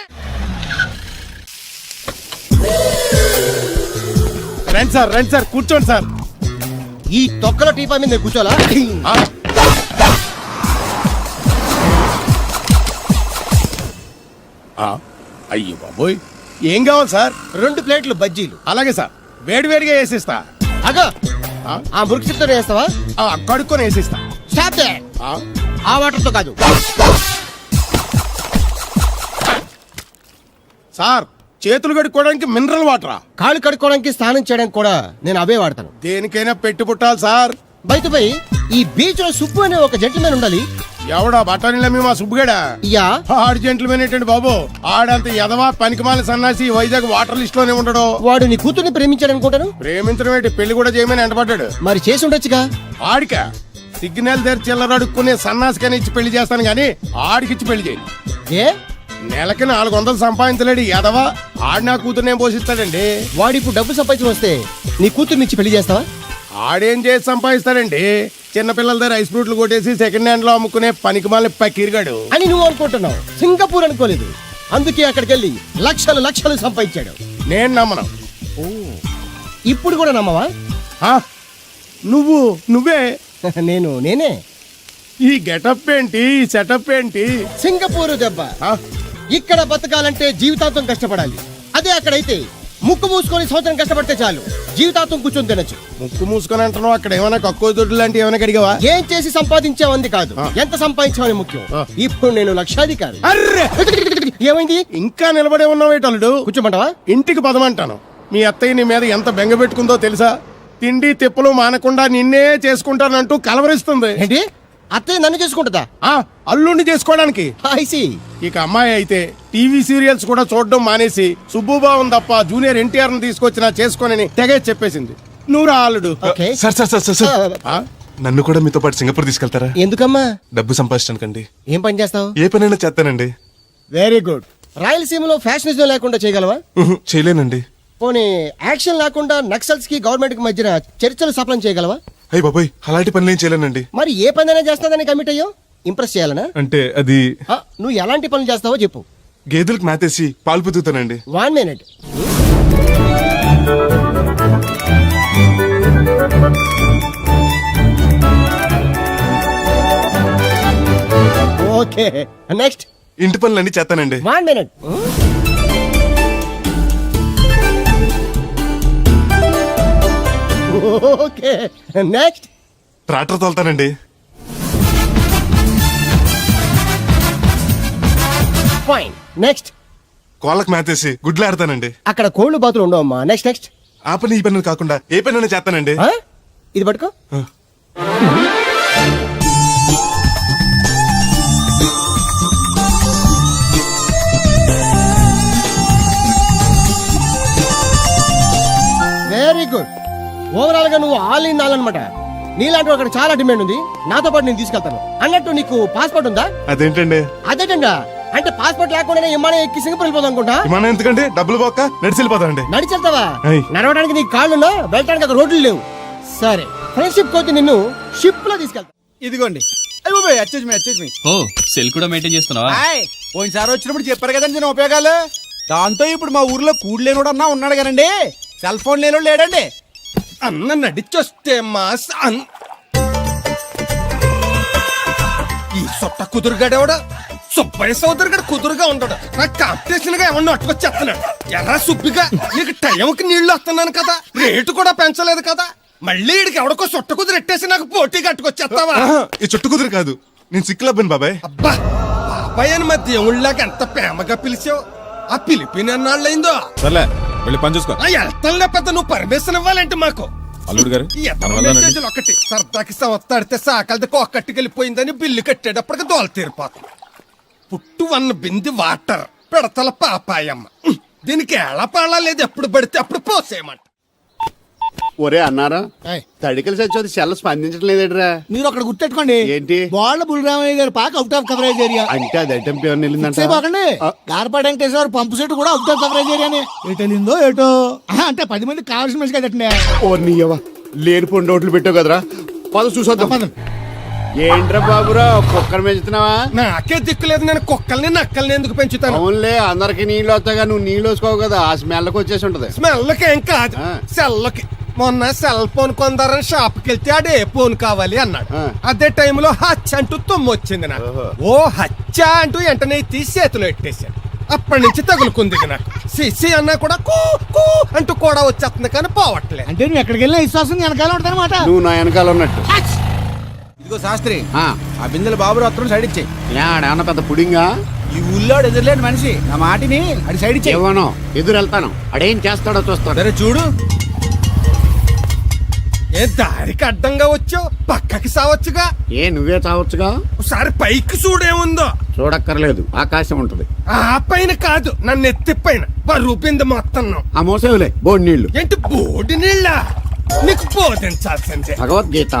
రండి సార్ కూర్చోండి సార్. ఈ తొక్కల టీపా మీద కూర్చోలా? అయ్యో బాబోయ్, ఏం కావాలి సార్? 2 ప్లేట్లు బజ్జీలు. అలాగే సార్, వేడివేడిగా వేసిస్తా. అగో ఆ మురికితో వేస్తావా? కడుక్కొని వేసిస్తా. Stop they. ఆ వాటర్తో కాదు సార్, చేతులు కడుక్కోవడానికి మినరల్ వాటరా? కాళ్ళు కడుక్కోవడానికి స్నానం చేయడానికి కూడా నేను అవే వాడతాను. దేనికైనా పెట్టి పుట్టాలి సార్. బయటపై ఈ బీచ్ లో సుబ్బు అనే ఒక జెంటిల్మెన్ ఉండాలి. ఎవడా బఠానీల మా సుబ్బుగడా? యా. ఆడు జెంట్లమెన్ ఏంటండి బాబు? ఆడంత ఎదవా పనికిమాల సన్నాసి వైజాగ్ వాటర్ లిస్ట్ లోనే ఉండడు. వాడు నీ కూతుర్ని ప్రేమించాడు అనుకుంటాను. ప్రేమించడం ఏంటి, పెళ్లి కూడా చేయమని ఎంటపడ్డాడు. మరి చేసి ఉండొచ్చుగా. ఆడిక సిగ్నల్ దగ్గర చిల్లరడుక్కునే సన్నాసికని ఇచ్చి పెళ్లి చేస్తాను గానీ ఆడికిచ్చి పెళ్లి చేయి. ఏ నెలకి 400 సంపాదించలేడు ఎదవా. ఆడి నా కూతురు నేను పోషిస్తాడండి. వాడిప్పుడు డబ్బు సంపాదించి వస్తే నీ కూతుర్ని ఇచ్చి పెళ్లి చేస్తావా? ఆడేం చేసి సంపాదిస్తాడండి? చిన్నపిల్లల దగ్గర ఐస్ ఫ్రూట్లు కొట్టేసి సెకండ్ హ్యాండ్ లో అమ్ముకునే పనికిమాల పకీర్గాడు అని నువ్వు అనుకుంటున్నావు. సింగపూర్ అనుకోలేదు. అందుకే అక్కడికి వెళ్ళి లక్షలు సంపాదించాడు. నేను నమ్మను. ఇప్పుడు కూడా నమ్మవా? నువ్వే నేనే. ఈ గెటప్ ఏంటి, ఈ సెటప్ ఏంటి? సింగపూర్ దెబ్బ. ఇక్కడ బతకాలంటే జీవితాంతం కష్టపడాలి. అదే అక్కడైతే ముక్కు మూసుకొని సంవత్సరం కష్టపడితే చాలు, జీవితాంతం కూర్చొని తినచ్చు. ముక్కు మూసుకొని అంటున్నావు, అక్కడ ఏమైనా కక్కువ దొడ్డు లాంటి ఏమైనా కడిగావా? ఏం చేసి సంపాదించావంది కాదు, ఎంత సంపాదించావని ముఖ్యం. ఇప్పుడు నేను లక్షాధికారి. అర్రే, ఏమైంది? ఇంకా నిలబడే ఉన్నావు ఏటల్లుడు? కూర్చోమంటావా? ఇంటికి పదమంటాను. మీ అత్తయ్య నీ మీద ఎంత బెంగ పెట్టుకుందో తెలుసా? తిండి తిప్పలు మానకుండా నిన్నే చేసుకుంటానంటూ కలవరిస్తుంది. ఏంటి? అత్తయ్య నన్ను చేసుకుంటుందా? అల్లుండి చేసుకోవడానికి. ఇక అమ్మాయి అయితే టీవీ సీరియల్స్ కూడా చూడడం మానేసి సుబ్బుబాబు తప్ప జూనియర్ ఎన్టీఆర్ ని తీసుకొచ్చినా చేసుకోనని తెగే చెప్పేసింది. నువ్వు రా అల్లుడు. సార్, నన్ను కూడా మీతో పాటు సింగపూర్ తీసుకెళ్తారా? ఎందుకమ్మా? డబ్బు సంపాదించడానికండి. ఏం పని చేస్తావు? ఏ పనైనా చేస్తానండి. Very good. రాయలసీమలో ఫ్యాషనిజం లేకుండా చేయగలవా? చేయలేనండి. పోనీ యాక్షన్ లేకుండా నక్సల్స్ కి గవర్నమెంట్ కి మధ్యన చర్చలు సఫలం చేయగలవా? అయ్యి బాబోయ్, అలాంటి పనులు ఏం చేయలేనండి. మరి ఏ పనైనా చేస్తాదని కమిట్ అయ్యో? ఇంప్రెస్ చేయాలనా? అంటే అది నువ్వు ఎలాంటి పనులు చేస్తావో చెప్పు. గేదెలకు మేతేసి పాలు పుతుతానండి. 1 minute. Okay, next. ఇంటి పనులన్నీ చేస్తానండి. 1 minute. Okay, next. ట్రాక్టర్ తోలుతానండి. Fine, next. కోళ్ళకు మేతేసి గుడ్లు ఆడతానండి. అక్కడ కోళ్ళు బాతులు ఉండవమ్మా. నెక్స్ట్. ఆ పని ఈ పని కాకుండా ఏ పని చేస్తానండి. ఇది పట్టుకో. Very good. ఓవరాల్ గా నువ్వు ఆల్ ఇన్ ఆల్ అనమాట. నీలాంటి అక్కడ చాలా డిమాండ్ ఉంది. నాతో పాటు నేను తీసుకెళ్తాను. అన్నట్టు నీకు పాస్పోర్ట్ ఉందా? అదేంటండి? అదేటంగా అంటే పాస్పోర్ట్ లేకుండానే విమానం ఎక్కి సింగపూర్ వెళ్ళిపోదాం అనుకుంటా. విమానం ఎందుకంటే డబ్బులు పోక నడిచి వెళ్ళిపోతానండి. నడిచి వెళ్తావా? నడవడానికి నీకు కాళ్ళున్నా, వెళ్ళడానికి అక్కడ రోడ్లు లేవు. సరే, ఫ్రెండ్షిప్ కోతి నిన్ను షిప్ లో తీసుకెళ్తా. ఇదిగోండి ఓ సెల్ కూడా మెయింటైన్ చేస్తున్నావా? పోయినసారి వచ్చినప్పుడు చెప్పారు కదండి నేను ఉపయోగాలు. దాంతో ఇప్పుడు మా ఊర్లో కూడలేనోడు అన్నా ఉన్నాడు కదండి, సెల్ ఫోన్ లేనోడు లేడండి. అన్న నడిచొస్తే మాస్ ఈ సొట్ట కుదురుగాడేవాడు సుబ్బయ్య సోదరు గడు కుదురుగా ఉంటాడు. నాకు కాంపిటీషన్ గా ఎవరిని అట్టుకొచ్చేస్తున్నాడు. ఎర్రా సుబ్బిగా నీకు టైంకి నీళ్లు వస్తున్నాను కదా, రేటు కూడా పెంచలేదు కదా, మళ్ళీ ఇడికి ఎవడికో సొట్ట కుదురు ఎట్టేసి నాకు పోటీ కట్టుకొచ్చేస్తావా? ఈ చుట్టు కుదురు కాదు, నేను సిక్కులబ్బాను బాబాయ్. అబ్బా బాబాయ్ అని మా దేవుళ్ళకి ఎంత ప్రేమగా పిలిచావు. ఆ పిలిపిన ఎన్నాళ్ళైందో. సర్లే వెళ్ళి పని చూసుకో. వెళ్తానులే పెద్ద, నువ్వు పర్మిషన్ ఇవ్వాలంటే మాకు. అల్లుడు గారు ఈ ఎత్తన మెసేజ్లు ఒకటి సరదాకి సంవత్సరాడితే సాకలది కోకట్టుకెళ్ళిపోయిందని బిల్లు కట్టేటప్పటికి దోల తీరిపోతుంది. పుట్టు వన్న బింది వాటర్ పెడతల పాపాయమ్మ. దీనికి ఎలా పాడా లేదు, ఎప్పుడు పడితే అప్పుడు పోసేయమంట. ఒరే అన్నారా, తడికలు చచ్చి సెల్ల స్పందించడం లేదట్రా. మీరు అక్కడ గుర్తెట్టుకోండి, ఏంటి బాళ్ళ బుల్రామయ్య గారి పాక అవుట్ ఆఫ్ కవరేజ్ ఏరియా అంటే అది ఐటమ్ పేరు వెళ్ళిందంట. బాగండి గార్పాడు వెంకటేశ్వర పంపు సెట్ కూడా అవుట్ ఆఫ్ కవరేజ్ ఏరియానే. ఎటు వెళ్ళిందో ఏటో అంటే 10 మంది కావాల్సిన మనిషి కదండి. ఓ నీయవా లేని పొండి రోడ్లు పెట్టావు కదరా, పద చూసొద్దాం. ఏంట్రా బాబురా కుక్కర్ పెంచుతున్నావా? నాకే దిక్కులేదు, నేను కుక్కల్ని నక్కల్ని ఎందుకు పెంచుతాను? అవునులే అందరికి నీళ్ళు వస్తాగా, నువ్వు నీళ్ళు వేసుకోవు కదా, ఆ స్మెల్కి వచ్చేసి ఉంటది. స్మెల్కి ఏం కాదు, సెల్లకి. మొన్న సెల్ ఫోన్ కొందరని షాప్కి వెళ్తే ఆడే ఫోన్ కావాలి అన్నాడు. అదే టైంలో హచ్చ అంటూ తుమ్ము వచ్చింది నాకు. ఓ హచ్చ అంటూ వెంటనే తీసి చేతిలో ఎట్టేశాను. అప్పటి నుంచి తగులుకుంది నాకు. సిసి అన్నా కూడా కూ కూ అంటూ కూడా వచ్చేస్తుంది కానీ పోవట్లేదు. అంటే నువ్వు ఎక్కడికి వెళ్ళినా విశ్వాసం వెనకాల ఉంటానమాట. నువ్వు నా వెనకాల ఉన్నట్టు. ఇదిగో శాస్త్రి, ఆ బిందెల బాబు అత్తరం సైడ్ ఇచ్చాయి. ఏమన్నా పెద్ద పుడింగా? ఈ ఊళ్ళో ఎదురులేని మనిషి నా మాటిని అది సైడ్ ఇచ్చాయి. ఇవ్వను, ఎదురు వెళ్తాను, అడేం చేస్తాడో చూస్తాడు. సరే చూడు. ఏ దారికి అడ్డంగా వచ్చావు, పక్కకి సావచ్చుగా. ఏ నువ్వే చావచ్చుగా. ఒకసారి పైకి చూడేముందో. చూడక్కర్లేదు, ఆకాశం ఉంటది. ఆ పైన కాదు, నన్ను ఎత్తి పైన రూపింది మొత్తం. ఆ మోసేవులే బోడి నీళ్లు. ఏంటి బోడి నీళ్ళ? నీకు బోధించాల్సిందే. భగవద్గీత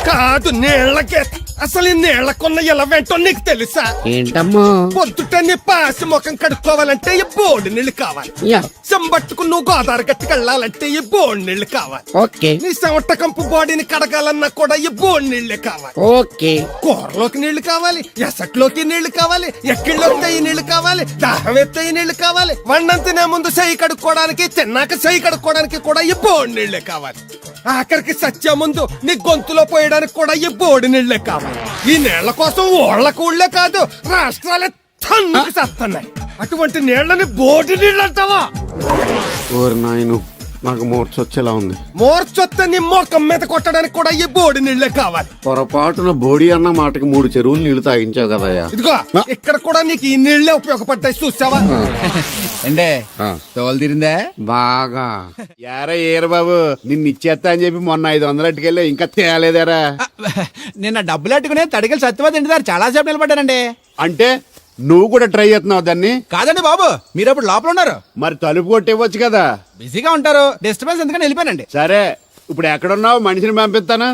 కాదు, నీళ్ళకే. అసలు ఈ నీళ్లకున్న ఎలా వెంటో నీకు తెలుసా? ఏంటమ్మా? పొద్దుట నీ పాసి ముఖం కడుక్కోవాలంటే ఈ బోడి నీళ్లు కావాలి. చెంబట్టుకు నువ్వు గోదావరి గట్టుకు వెళ్ళాలంటే ఈ బోడి నీళ్లు కావాలి. ఓకే. నీ చెమట కంపు బాడీని కడగాలన్నా కూడా ఈ బోడి నీళ్లే కావాలి. ఓకే. కూరలోకి నీళ్లు కావాలి, ఎసట్లోకి నీళ్లు కావాలి, ఎక్కిళ్ళొస్తే ఈ నీళ్లు కావాలి, దాహం ఎత్తే ఈ నీళ్లు కావాలి. వండం తినే ముందు చెయ్యి కడుక్కోవడానికి, తిన్నాక చెయ్యి కడుక్కోవడానికి కూడా ఈ బోడి నీళ్లే కావాలి. ఆఖరికి సత్య ముందు నీ గొంతులో పోయడానికి కూడా ఈ బోడి నీళ్లే కావాలి. ఈ నీళ్ల కోసం ఓళ్లకు ఊళ్ళే కాదు, రాష్ట్రాలే తన్నుకు చేస్తున్నాయి. అటువంటి నీళ్లని బోడి నీళ్ళు అంటావా? ఓరి నాయను, నాకు మూర్చొచ్చేలా ఉంది. మోర్చొత్తే నీ మోకం మీద కొట్టడానికి కూడా ఈ బోడి నీళ్లే కావాలి. పొరపాటున బోడి అన్న మాటకి 3 చెరువులు నీళ్లు తాగించావు కదయ్యా. ఇదిగో ఇక్కడ కూడా నీకు ఈ నీళ్లే ఉపయోగపడ్డాయి, చూసావా? అంటే తోలు తీరిందా? బాగా. యారా ఏరు బాబు, నిన్ను ఇచ్చేస్తా అని చెప్పి మొన్న 500 అట్టుకెళ్ళి ఇంకా తేలేదారా? నిన్న డబ్బులు అట్టుకునే తడికలు సత్యవతి ఇంటి దగ్గర చాలా సేపు నిలబడ్డానండి. అంటే నువ్వు కూడా ట్రై చేస్తున్నావు దాన్ని? కాదండి బాబు, మీరు అప్పుడు లోపల ఉన్నారు. మరి తలుపు కొట్టేవచ్చు కదా. బిజీగా ఉంటారు, డిస్టర్బెన్స్ ఎందుకని వెళ్ళిపోయానండి. సరే ఇప్పుడు ఎక్కడున్నావు? మనిషిని పంపిస్తాను.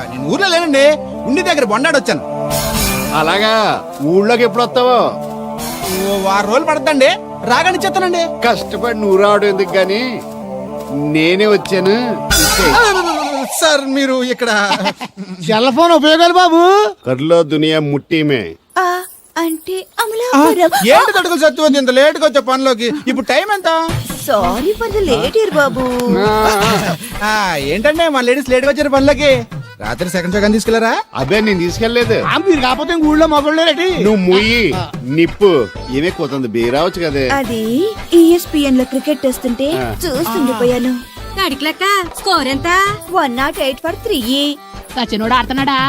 నేను ఊర్లో లేనండి, ఉండి దగ్గర బొండాడు వచ్చాను. అలాగా, ఊళ్ళోకి ఎప్పుడు వస్తావో? 1 వారం రోజులు పడద్దండి, రాగానే చెప్తానండి. కష్టపడి నువ్వు రావడం ఎందుకు గాని నేనే వచ్చాను. సార్ మీరు ఇక్కడ సెల్ ఫోన్ ఉపయోగాలు బాబు. కర్లో దునియా ముట్టిమే అంటే ఏంటి తడుకులు సత్యవతి ఇంత లేట్ గా వచ్చే పనిలోకి? ఇప్పుడు టైం ఎంత? సారీ ఫర్ ద లేట్ ఇయర్ బాబు. ఏంటంటే మన లేడీస్ లేట్ గా వచ్చారు పనిలోకి. రాత్రి సెకండ్ షో కానీ తీసుకెళ్లారా? అదే నేను తీసుకెళ్లేదు. మీరు కాకపోతే ఊళ్ళో మగోళ్ళేటి. నువ్వు ముయ్యి నిప్పు ఏమే కోతుంది బీరావచ్చు కదే. అది ESPN లో క్రికెట్ టెస్తుంటే చూస్తుండిపోయాను. స్కోర్ ఎంత? 108 for 3. సచినోడు ఆడుతున్నాడా?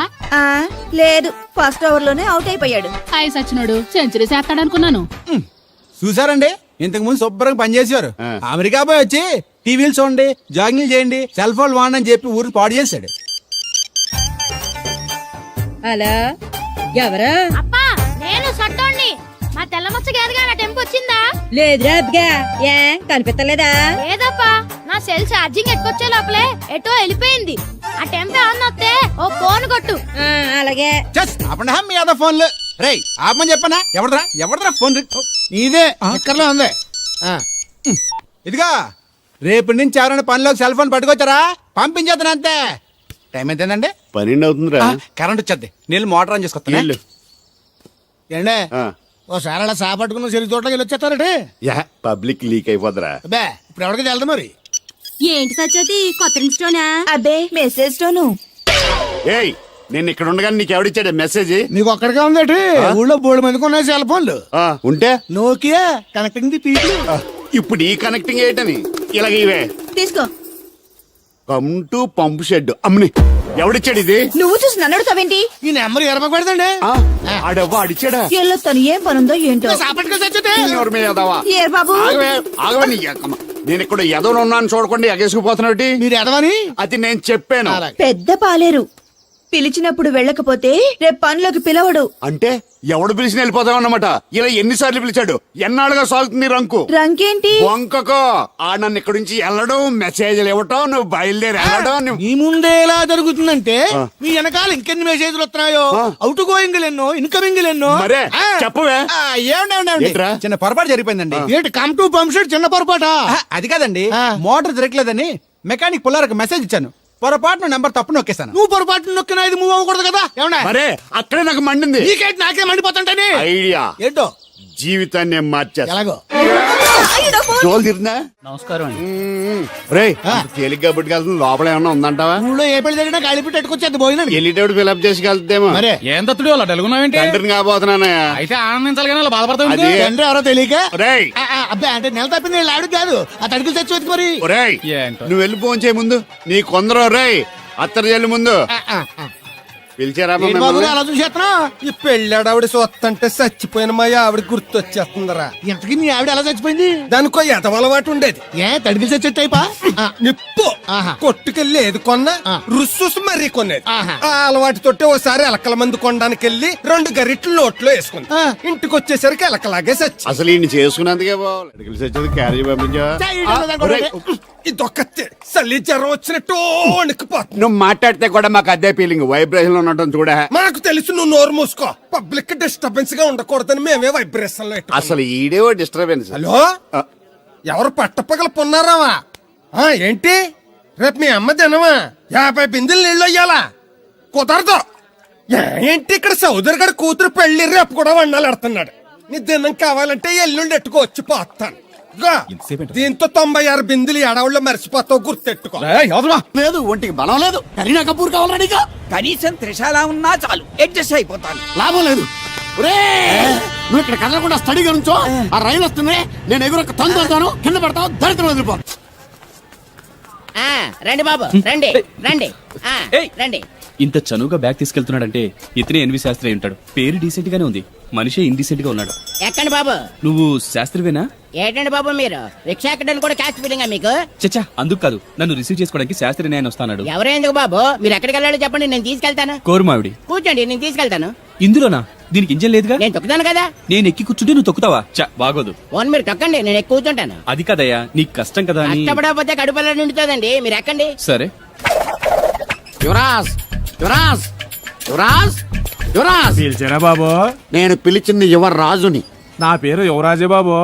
లేదు, ఫస్ట్ ఓవర్ లోనే అవుట్ అయిపోయాడు. హాయ్ సచినోడు సెంచరీ చేస్తాడనుకున్నాను. చూసారండి, ఇంతకు ముందు శుభ్రంగా పనిచేసేవారు. అమెరికా పోయి వచ్చి టీవీలు చూడండి, జాగింగ్ చేయండి, సెల్ ఫోన్ వాడండి అని చెప్పి ఊరు పాడు చేశాడు. అలా ఎవరా? అప్పా నేను సట్టోణ్ణి. మా తెల్లమచ్చ గేదగా నా టెంపు వచ్చిందా? లేదురా అబ్బగా, ఏ కనిపెట్టలేదా? లేదప్పా, నా సెల్ ఛార్జింగ్ ఎక్కువచ్చే లోపలే ఎటో వెళ్ళిపోయింది. ఆ టెంపు అన్నొస్తే ఓ ఫోన్ కొట్టు. అలాగే. అప్పుడు మీ అదా ఫోన్లు రేయ్ ఆపమని చెప్పనా? ఎవడరా ఫోన్? ఇదే ఎక్కర్లో ఉంది. ఇదిగా రేపటి నుంచి ఎవరైనా పనిలోకి సెల్ ఫోన్ పట్టుకొచ్చారా పంపించేస్తాను అంతే. టైం ఎంతేందండి? 12 అవుతుందిరా. కరెంట్ వచ్చేద్ది. నీళ్ళు మోటార్ ఆన్ చేసుకొస్తాను. ఏండే ఓసారి అలా సాపట్టుకున్న చెరుకు తోటలోకి వెళ్ళి వచ్చేస్తారటే పబ్లిక్ లీక్ అయిపోద్రా. అబ్బే ఇప్పుడు ఎవరికి వెళ్దాం మరి? ఏంటి సత్యవతి కొత్త స్టోనా? అబ్బే మెసేజ్ స్టోను. ఏయ్ నేను ఇక్కడ ఉండగానే నీకు ఎవడిచ్చాడు మెసేజ్? నీకు ఒక్కడికే ఉందటి ఊళ్ళో 3 మందికి ఉన్నాయి సెల్ ఫోన్లు. ఉంటే నోకియా కనెక్టింగ్ ది పీపుల్. ఇప్పుడు ఈ కనెక్టింగ్ ఏంటని ఇలాగ ఇవే తీసుకో. Come to pump shed. అమ్మని ఎవడిచ్చాడు ఇది? నువ్వు చూసి నన్ను అడుగుతావేంటి? ఈ నెంబర్ ఎరపక పెడతాండి. ఆడవ్వ అడిచాడా? ఎల్లో తను ఏం పనుందో ఏంటో. సాపట్టుకు సచ్చితే ఎవరి మీద ఎదవా? ఏ బాబు ఆగవే నీ ఎక్కమ్మ. నేను ఇక్కడ ఎదవను ఉన్నాను చూడకుండా ఎగేసుకుపోతున్నాడు. మీరు ఎదవని అది నేను చెప్పాను. పెద్ద పాలేరు పిలిచినప్పుడు వెళ్ళకపోతే రేపు పనులకు పిలవడు. అంటే ఎవడు పిలిచిన వెళ్ళిపోతాం అన్నమాట. ఇలా ఎన్నిసార్లు పిలిచాడు? ఎన్నాళ్ళుగా సాగుతుంది రంకు. రంకేంటి? వంకకో ఆ నన్ను ఇక్కడ నుంచి వెళ్ళడం, మెసేజ్లు ఇవ్వటం, నువ్వు బయలుదేరి వెళ్ళడం. మీ ముందే ఎలా జరుగుతుందంటే మీ వెనకాల ఇంకెన్ని మెసేజ్లు వస్తున్నాయో. అవుట్ గోయింగ్ ఎన్నో, ఇన్కమింగ్ ఎన్నో. మరే చెప్పవే. ఏంట్రా? చిన్న పొరపాటు జరిగిపోయిందండి. ఏంటి కమ్ టు పంప్ షెడ్ చిన్న పొరపాట? అది కాదండి, మోటార్ తిరగలేదని మెకానిక్ పుల్లారకు మెసేజ్ ఇచ్చాను. పొరపాటున నెంబర్ తప్పు నొక్కేశాను. నువ్వు పొరపాటు నొక్కినా ఇది మూవ్ అవ్వకూడదు కదా? ఏమన్నా మరే అక్కడే నాకు మండింది. నీకేంటి నాకే మండిపోతుంటని ఐడియా ఏంటో జీవితాన్ని మార్చేస్తా. ఎలాగో జోలు తిరిగిందా? నమస్కారం అండి. రేయ్ తేలిగ్గా పుట్టుకెళ్తుంది. లోపల ఏమన్నా ఉందంటావా? ఊళ్ళో ఏ పెళ్లి జరిగినా కాళీపుట్టి ఎట్టుకొచ్చేది పోయినా వెళ్ళేటప్పుడు ఫిలప్ చేసుకెళ్తేమో. మరే ఏం తత్తుడు అలా డలుగున్నావేంటి? తండ్రిని కాబోతున్నానయ్యా. అయితే ఆనందించాలి కానీ అలా బాధపడతావు. అది తండ్రి ఎవరో తెలియక రేయ్ అబ్బాయి అంటే నెల తప్పింది ఆవిడ కాదు. ఆ తడికి తెచ్చి వెతుకు మరి. రేయ్ నువ్వు వెళ్ళి ఫోన్ చేయ ముందు. నీ కొందరు రేయ్ అత్తరు చెల్లి ముందు పిలిచారా? బాబు అలా చూసేస్తున్నా. ఈ పెళ్ళాడావిడ సొత్తంటే చచ్చిపోయిన మా ఆవిడ గుర్తొచ్చేస్తుందరా. ఇంతకీ మీ ఆవిడ ఎలా చచ్చిపోయింది? దానికో ఎదవలవాటు ఉండేది. ఏ తడికి తెచ్చి టైపా? నిప్పు కొట్టుకెళ్ళి ఏది కొన్నా రుస్సుస్ మరీ కొనేది. ఆ అలవాటు తోటే ఓసారి ఎలకల మందు కొనడానికి వెళ్ళి 2 గరిట్లు నోట్లో వేసుకుంది. ఇంటికి వచ్చేసరికి ఎలకలాగే సచ్చి. అసలు ఈయన చేసుకున్నందుకే వచ్చేది క్యారేజ్ పంపించా. ఇదొక చలి జ్వరం వచ్చినట్టు వణికిపోతుంది. నువ్వు మాట్లాడితే కూడా మాకు అదే ఫీలింగ్. వైబ్రేషన్ లో ఉండటం చూడ. మాకు తెలుసు నువ్వు నోరు మూసుకో. పబ్లిక్ డిస్టర్బెన్స్ గా ఉండకూడదని మేమే వైబ్రేషన్ లో అసలు ఈడే డిస్టర్బెన్స్. హలో ఎవరు పట్టపగల పొన్నారావా? ఏంటి రేపు మీ అమ్మ తినవా? 50 బిందెలు నీళ్ళు అయ్యాలా? కుదరదు. ఏంటి ఇక్కడ సౌదరి గారి కూతురు పెళ్లి రేపు కూడా వండాలి ఎడుతున్నాడు. నీ దినం కావాలంటే ఎల్లుండి ఎట్టుకోవచ్చు పోతాను. దీంతో 96 బిందులు ఎడవుల్లో మరిచిపోతావు గుర్తెట్టుకో. లేదు ఒంటికి బలం లేదు. కరీనా కపూర్ కావాలని కనీసం త్రిశాల ఉన్నా చాలు అడ్జస్ట్ అయిపోతాను. లాభం లేదు. నువ్వు ఇక్కడ కదలకుండా స్టడీగా నుంచో. ఆ రైలు వస్తుంది, నేను ఎగురొక్క తంతాను, కింద పడతావు, దరిద్రం వదిలిపో. రండి బాబు రండి రండి రండి. ఇంత చనువుగా బ్యాగ్ తీసుకెళ్తున్నాడంటే ఇతనే ఎన్వి శాస్త్రి ఉంటాడు. పేరు డీసెంట్ గానే ఉంది, మనిషి ఇండీసెంట్ గా ఉన్నాడు. ఎక్కండి బాబు. నువ్వు శాస్త్రివేనా? ఏంటండి బాబు మీరు రిక్షా ఎక్కడానికి కూడా క్యాష్ ఫీలింగా మీకు? చచ్చా అందుకు కాదు, నన్ను రిసీవ్ చేసుకోవడానికి శాస్త్రి నేను వస్తాడు. ఎవరు ఎందుకు బాబు? మీరు ఎక్కడికి వెళ్ళాలో చెప్పండి, నేను తీసుకెళ్తాను. కోరుమావిడి. కూర్చోండి, నేను తీసుకెళ్తాను. ఇందులోనా? దీనికి ఇంజన్ లేదుగా. నేను తొక్కుతాను కదా. నేను ఎక్కి కూర్చుంటే నువ్వు తొక్కుతావా? బాగోదు. ఓన్ మీరు తొక్కండి, నేను ఎక్కి కూర్చుంటాను. అది కదయ్యా, నీకు కష్టం కదా అని. కష్టపడకపోతే కడుపులో నిండుతుందండి, మీరు ఎక్కండి. సరే. యువరాజ్ యువరాజ్ యువరాజ్ యువరాజ్. పిలిచారా బాబు? నేను పిలిచింది యువరాజుని. నా పేరు యువరాజే బాబు.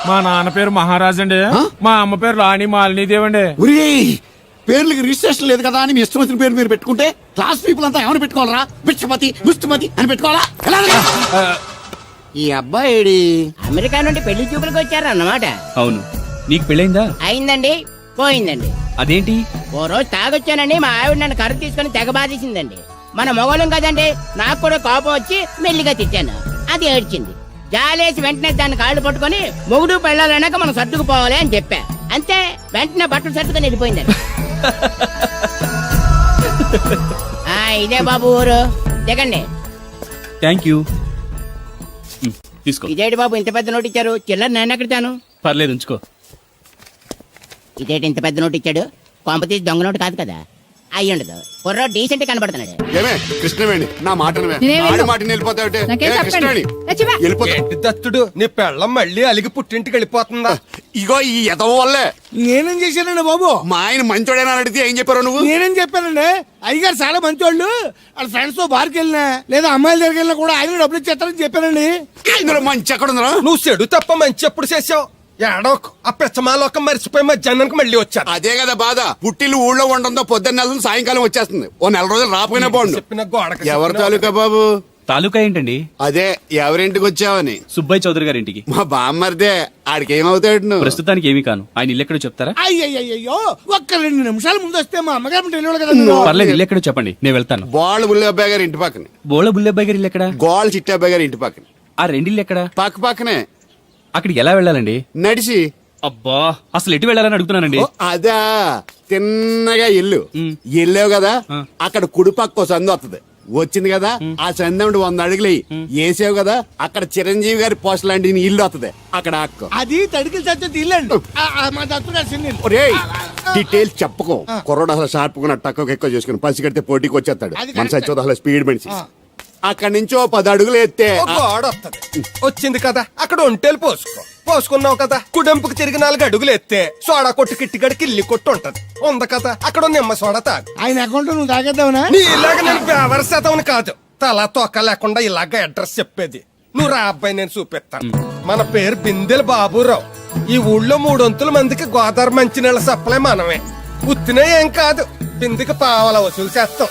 మా నాన్న పేరు మహారాజ్ అండి. మా అమ్మ పేరు రాణి మాలినీదేవండి. పేర్లకి రిజిస్ట్రేషన్ లేదు కదా అని మీ ఇష్టం వచ్చిన పేరు మీరు పెట్టుకుంటే క్లాస్ పీపుల్ అంతా ఏమైనా పెట్టుకోవాలరా? బిచ్చమతి ముష్టిమతి అని పెట్టుకోవాలా? ఈ అబ్బాయి అమెరికా నుండి పెళ్లి చూపులకు వచ్చారు అన్నమాట. అవును. నీకు పెళ్ళైందా? అయిందండి, పోయిందండి. అదేంటి? ఓ రోజు తాగొచ్చానండి, మా ఆవిడ నన్ను కర్ర తీసుకుని తెగ బాధేసిందండి. మన మొగలం కదండి, నాకు కూడా కోపం వచ్చి మెల్లిగా తిట్టాను. అది ఏడ్చింది. జాలేసి వెంటనే దాన్ని కాళ్ళు పట్టుకొని మొగుడు పెళ్ళాలన్నాక మనం సర్దుకుపోవాలి అని చెప్పా. అంతే, వెంటనే బట్టలు సర్దుకొని వెళ్ళిపోయిందండి. ఇదే బాబు ఊరు, దిగండి. Thank you. తీసుకో. ఇదేంటి బాబు ఇంత పెద్ద నోటు ఇచ్చారు? చిల్లర నేను ఎక్కడతాను? పర్లేదు ఉంచుకో. ఇదేంటి ఇంత పెద్ద నోటు ఇచ్చాడు? కొంప తీసి దొంగ నోటు కాదు కదా? అయ్యి ఉండదు, కుర్ర డీసెంట్ కనబడుతున్నాడు. ఏమే కృష్ణవేణి నా మాట దత్తుడు నీ పెళ్ళం మళ్ళీ అలిగి పుట్టింటికి వెళ్ళిపోతుందా? ఇగో ఈ ఎదవ వల్లే. నేనేం చేశానండి బాబు? మా ఆయన మంచోడేనా అడిగితే ఏం చెప్పారు నువ్వు? నేనేం చెప్పానండి? అయ్యగారు చాలా మంచోళ్ళు. వాళ్ళ ఫ్రెండ్స్ తో బార్కి వెళ్ళినా లేదా అమ్మాయిల దగ్గరికి వెళ్ళినా కూడా ఆయన డబ్బులు ఇచ్చేస్తారని చెప్పానండి. ఇందులో మంచి ఎక్కడ ఉందా? నువ్వు చెడు తప్ప మంచి ఎప్పుడు చేసావు? ఏడోకు ఆ పెచ్చమాలోకం మర్చిపోయి మధ్యాహ్నానికి మళ్ళీ వచ్చారు. అదే కదా బాధ. పుట్టిల్లు ఊళ్ళో ఉండడంతో పొద్దున్న నెల సాయంకాలం వచ్చేస్తుంది. ఓ నెల రోజులు రాపోయినా బాగుండు. చెప్పిన గోడకి ఎవరి తాలూకా బాబు? తాలూకా ఏంటండి? అదే ఎవరింటికి వచ్చావని. సుబ్బయ్య చౌదరి గారి ఇంటికి. మా బామ్మర్దే. ఆడికి ఏమవుతాడు నువ్వు? ప్రస్తుతానికి ఏమీ కాను. ఆయన ఇల్లు ఎక్కడో చెప్తారా? అయ్యయ్యో ఒక్క 2 నిమిషాల ముందు వస్తే మా అమ్మగారు తెలియదు కదా మీరు. పర్లేదు, ఇల్లు ఎక్కడో చెప్పండి, నేను వెళ్తాను. బోళ్ళ బుల్లి అబ్బాయి గారి ఇంటి పక్కన. బోళ బుల్లెబ్బాయి గారి ఇల్లు ఎక్కడ? గోళ్ళ చిట్టి అబ్బాయి గారి ఇంటి పక్కన. ఆ రెండిల్లు ఎక్కడ? పక్క పక్కనే. అక్కడికి ఎలా వెళ్ళాలండి? నడిచి. అబ్బా, అసలు ఎటు వెళ్ళాలని అడుగుతున్నానండి. ఓ, అదా తిన్నగా ఇల్లు వెళ్ళావు కదా, అక్కడ కుడి పక్క సందు వస్తుంది. వచ్చింది కదా, ఆ సందముడు 100 అడుగులు వేసావు కదా, అక్కడ చిరంజీవి గారి పోస్ట్ లాంటి ఇల్లు వస్తుంది. అక్కడ అక్క అది తడికి చచ్చి ఇల్లండి. మా దత్తుగారు చిన్న ఇల్లు. డీటెయిల్స్ చెప్పుకో. కుర్రోడు అసలు షార్ప్ గా తక్కువ ఎక్కువ చేసుకుని పసి కడితే పోటీకి వచ్చేస్తాడు. మన సచ్చి అసలు స్పీడ్ మనిషి. అక్కడి నుంచి ఓ 10 అడుగులు ఎత్తే ఓ గోడ వస్తుంది. వచ్చింది కదా, అక్కడ ఒంటేలు పోసుకున్నావు కదా, కుడెంపుకు తిరిగి 4 అడుగులు ఎత్తే సోడా కొట్టు కిట్టిగడికి ఇల్లి కొట్టు ఉంటది. ఉంది కదా, అక్కడ నిమ్మ సోడా తాగు. ఆయన అకౌంట్ నువ్వు తాగేద్దావునా? నీ ఇలాగ నేను వ్యవరసేతవుని కాదు, తల తోక లేకుండా ఇలాగ అడ్రస్ చెప్పేది. నువ్వు రా అబ్బాయి, నేను చూపిస్తాను. మన పేరు బిందెల బాబురావు. ఈ ఊళ్ళో 300 మందికి గోదావరి మంచినీళ్ళ సప్లై మనమే. ఉత్తినే ఏం కాదు, బిందెకి పావలా వసూలు చేస్తాం.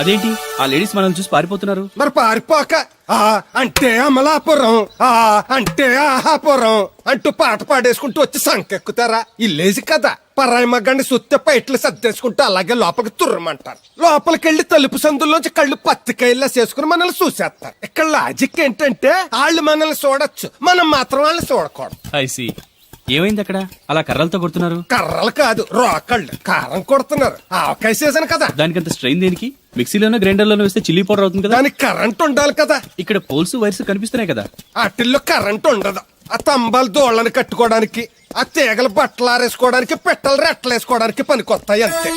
అదేంటి ఆ లేడీస్ మనల్ని చూసి పారిపోతున్నారు? మరి పారిపోక ఆ అంటే అమలాపురం, ఆ అంటే ఆహాపురం అంటూ పాట పాడేసుకుంటూ వచ్చి సంకెక్కుతారా? ఇల్లేసి కదా, పరాయి మగ్గాన్ని సుత్తే పైట్లు సర్దేసుకుంటూ అలాగే లోపలికి తుర్రమంటారు. లోపలికెళ్లి తలుపు సందుల్లోంచి కళ్ళు పత్తికాయల్లా చేసుకుని మనల్ని చూసేస్తారు. ఇక్కడ లాజిక్ ఏంటంటే వాళ్ళు మనల్ని చూడొచ్చు, మనం మాత్రం వాళ్ళని చూడకూడదు. I see. ఏమైంది అక్కడ? అలా కర్రలతో కొడుతున్నారు? కర్రలు కాదు, రోకళ్ళు. కారం కొడుతున్నారు. ఆవకాయ సీజన్ కదా. దానికంత స్ట్రెయిన్ దేనికి? మిక్సీలోనో గ్రైండర్లోనో వేస్తే చిల్లీ పౌడర్ అవుతుంది కదా. దానికి కరెంట్ ఉండాలి కదా. ఇక్కడ పోల్స్ వైర్స్ కనిపిస్తున్నాయి కదా. వాటిల్లో కరెంట్ ఉండదు. ఆ తంబాలు దోళ్ళని కట్టుకోవడానికి, ఆ తీగలు బట్టలు ఆరేసుకోవడానికి, పెట్టలు రెట్టలేసుకోవడానికి పనికొస్తాయి అంతే.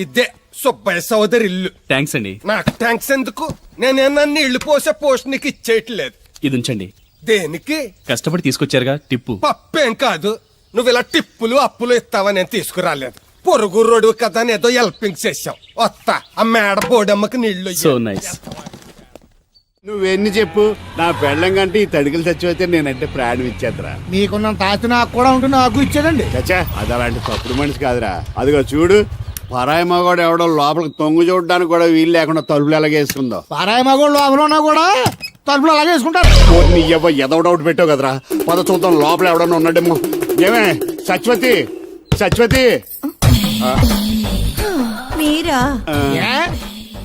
ఇదే సుబ్బయ్య సోదరి ఇల్లు. థ్యాంక్స్ అండి. నాకు థ్యాంక్స్ ఎందుకు? నేనేనా నీళ్లు పోసే పోస్ట్ నీకు ఇచ్చేయట్లేదు. ఇది ఉంచండి. దేనికి? కష్టపడి తీసుకొచ్చారుగా టిప్పు. పప్పేం కాదు, నువ్వు ఇలా టిప్పులు అప్పులు ఇస్తావని నేను తీసుకురాలేదు. పొరుగు రోడ్డు కదా అని ఏదో హెల్పింగ్ చేసావు. వస్తా, ఆ మేడ బోడమ్మకి నీళ్లు. So nice. నువ్వెన్ని చెప్పు, నా పెళ్ళం కంటే ఈ తడికలు చచ్చిపోతే నేనంటే ప్రాణం ఇచ్చేద్దరా. మీకున్న తాత నాకు కూడా ఉంటుంది, నాకు ఇచ్చేదండి. చచ్చా, అది అలాంటి తప్పుడు మనిషి కాదురా. అదిగో చూడు, పరాయి మగోడు ఎవడో లోపలికి తొంగు చూడడానికి కూడా వీలు లేకుండా తలుపులు ఎలాగేసుకుందో. పారాయి మగోళ్ళు లోపల ఉన్నా కూడా తలుపులు అలాగే వేసుకుంటారు. నీ ఎవ ఎదో డౌట్ పెట్టావు కదరా. పద చూద్దాం లోపల ఎవడన్నా ఉన్నాడేమో. ఏమే సత్యవతి, సత్యవతి. మీరా?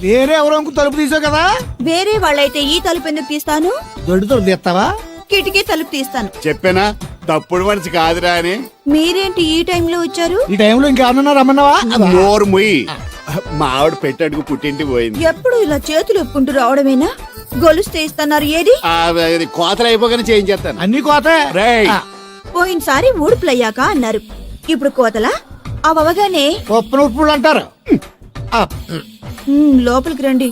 వేరే ఎవరో తలుపు తీసావు కదా. వేరే వాళ్ళైతే ఈ తలుపు ఎందుకు తీస్తాను? దొడ్డు తలుపు తీస్తావా? కిటికీ తలుపు తీస్తాను. చెప్పానా తప్పుడు మనిషి కాదురా అని. మీరేంటి ఈ టైంలో వచ్చారు? ఈ టైంలో ఇంకేమన్నా రమ్మన్నావా? నోరు ముయ్యి. మా ఆవిడ పెట్టడుకు పుట్టింటి పోయింది. ఎప్పుడు ఇలా చేతులు ఒప్పుకుంటూ రావడమేనా? గొలుస్తే ఇస్తున్నారు, ఏది? కోతలు అయిపోగానే చేయించేస్తాను. అన్ని కోతే. పోయినసారి ఊడుపులయ్యాక అన్నారు, ఇప్పుడు కోతలా? అవగానే ఉప్పులు ఉప్పులు అంటారు. లోపలికి రండి.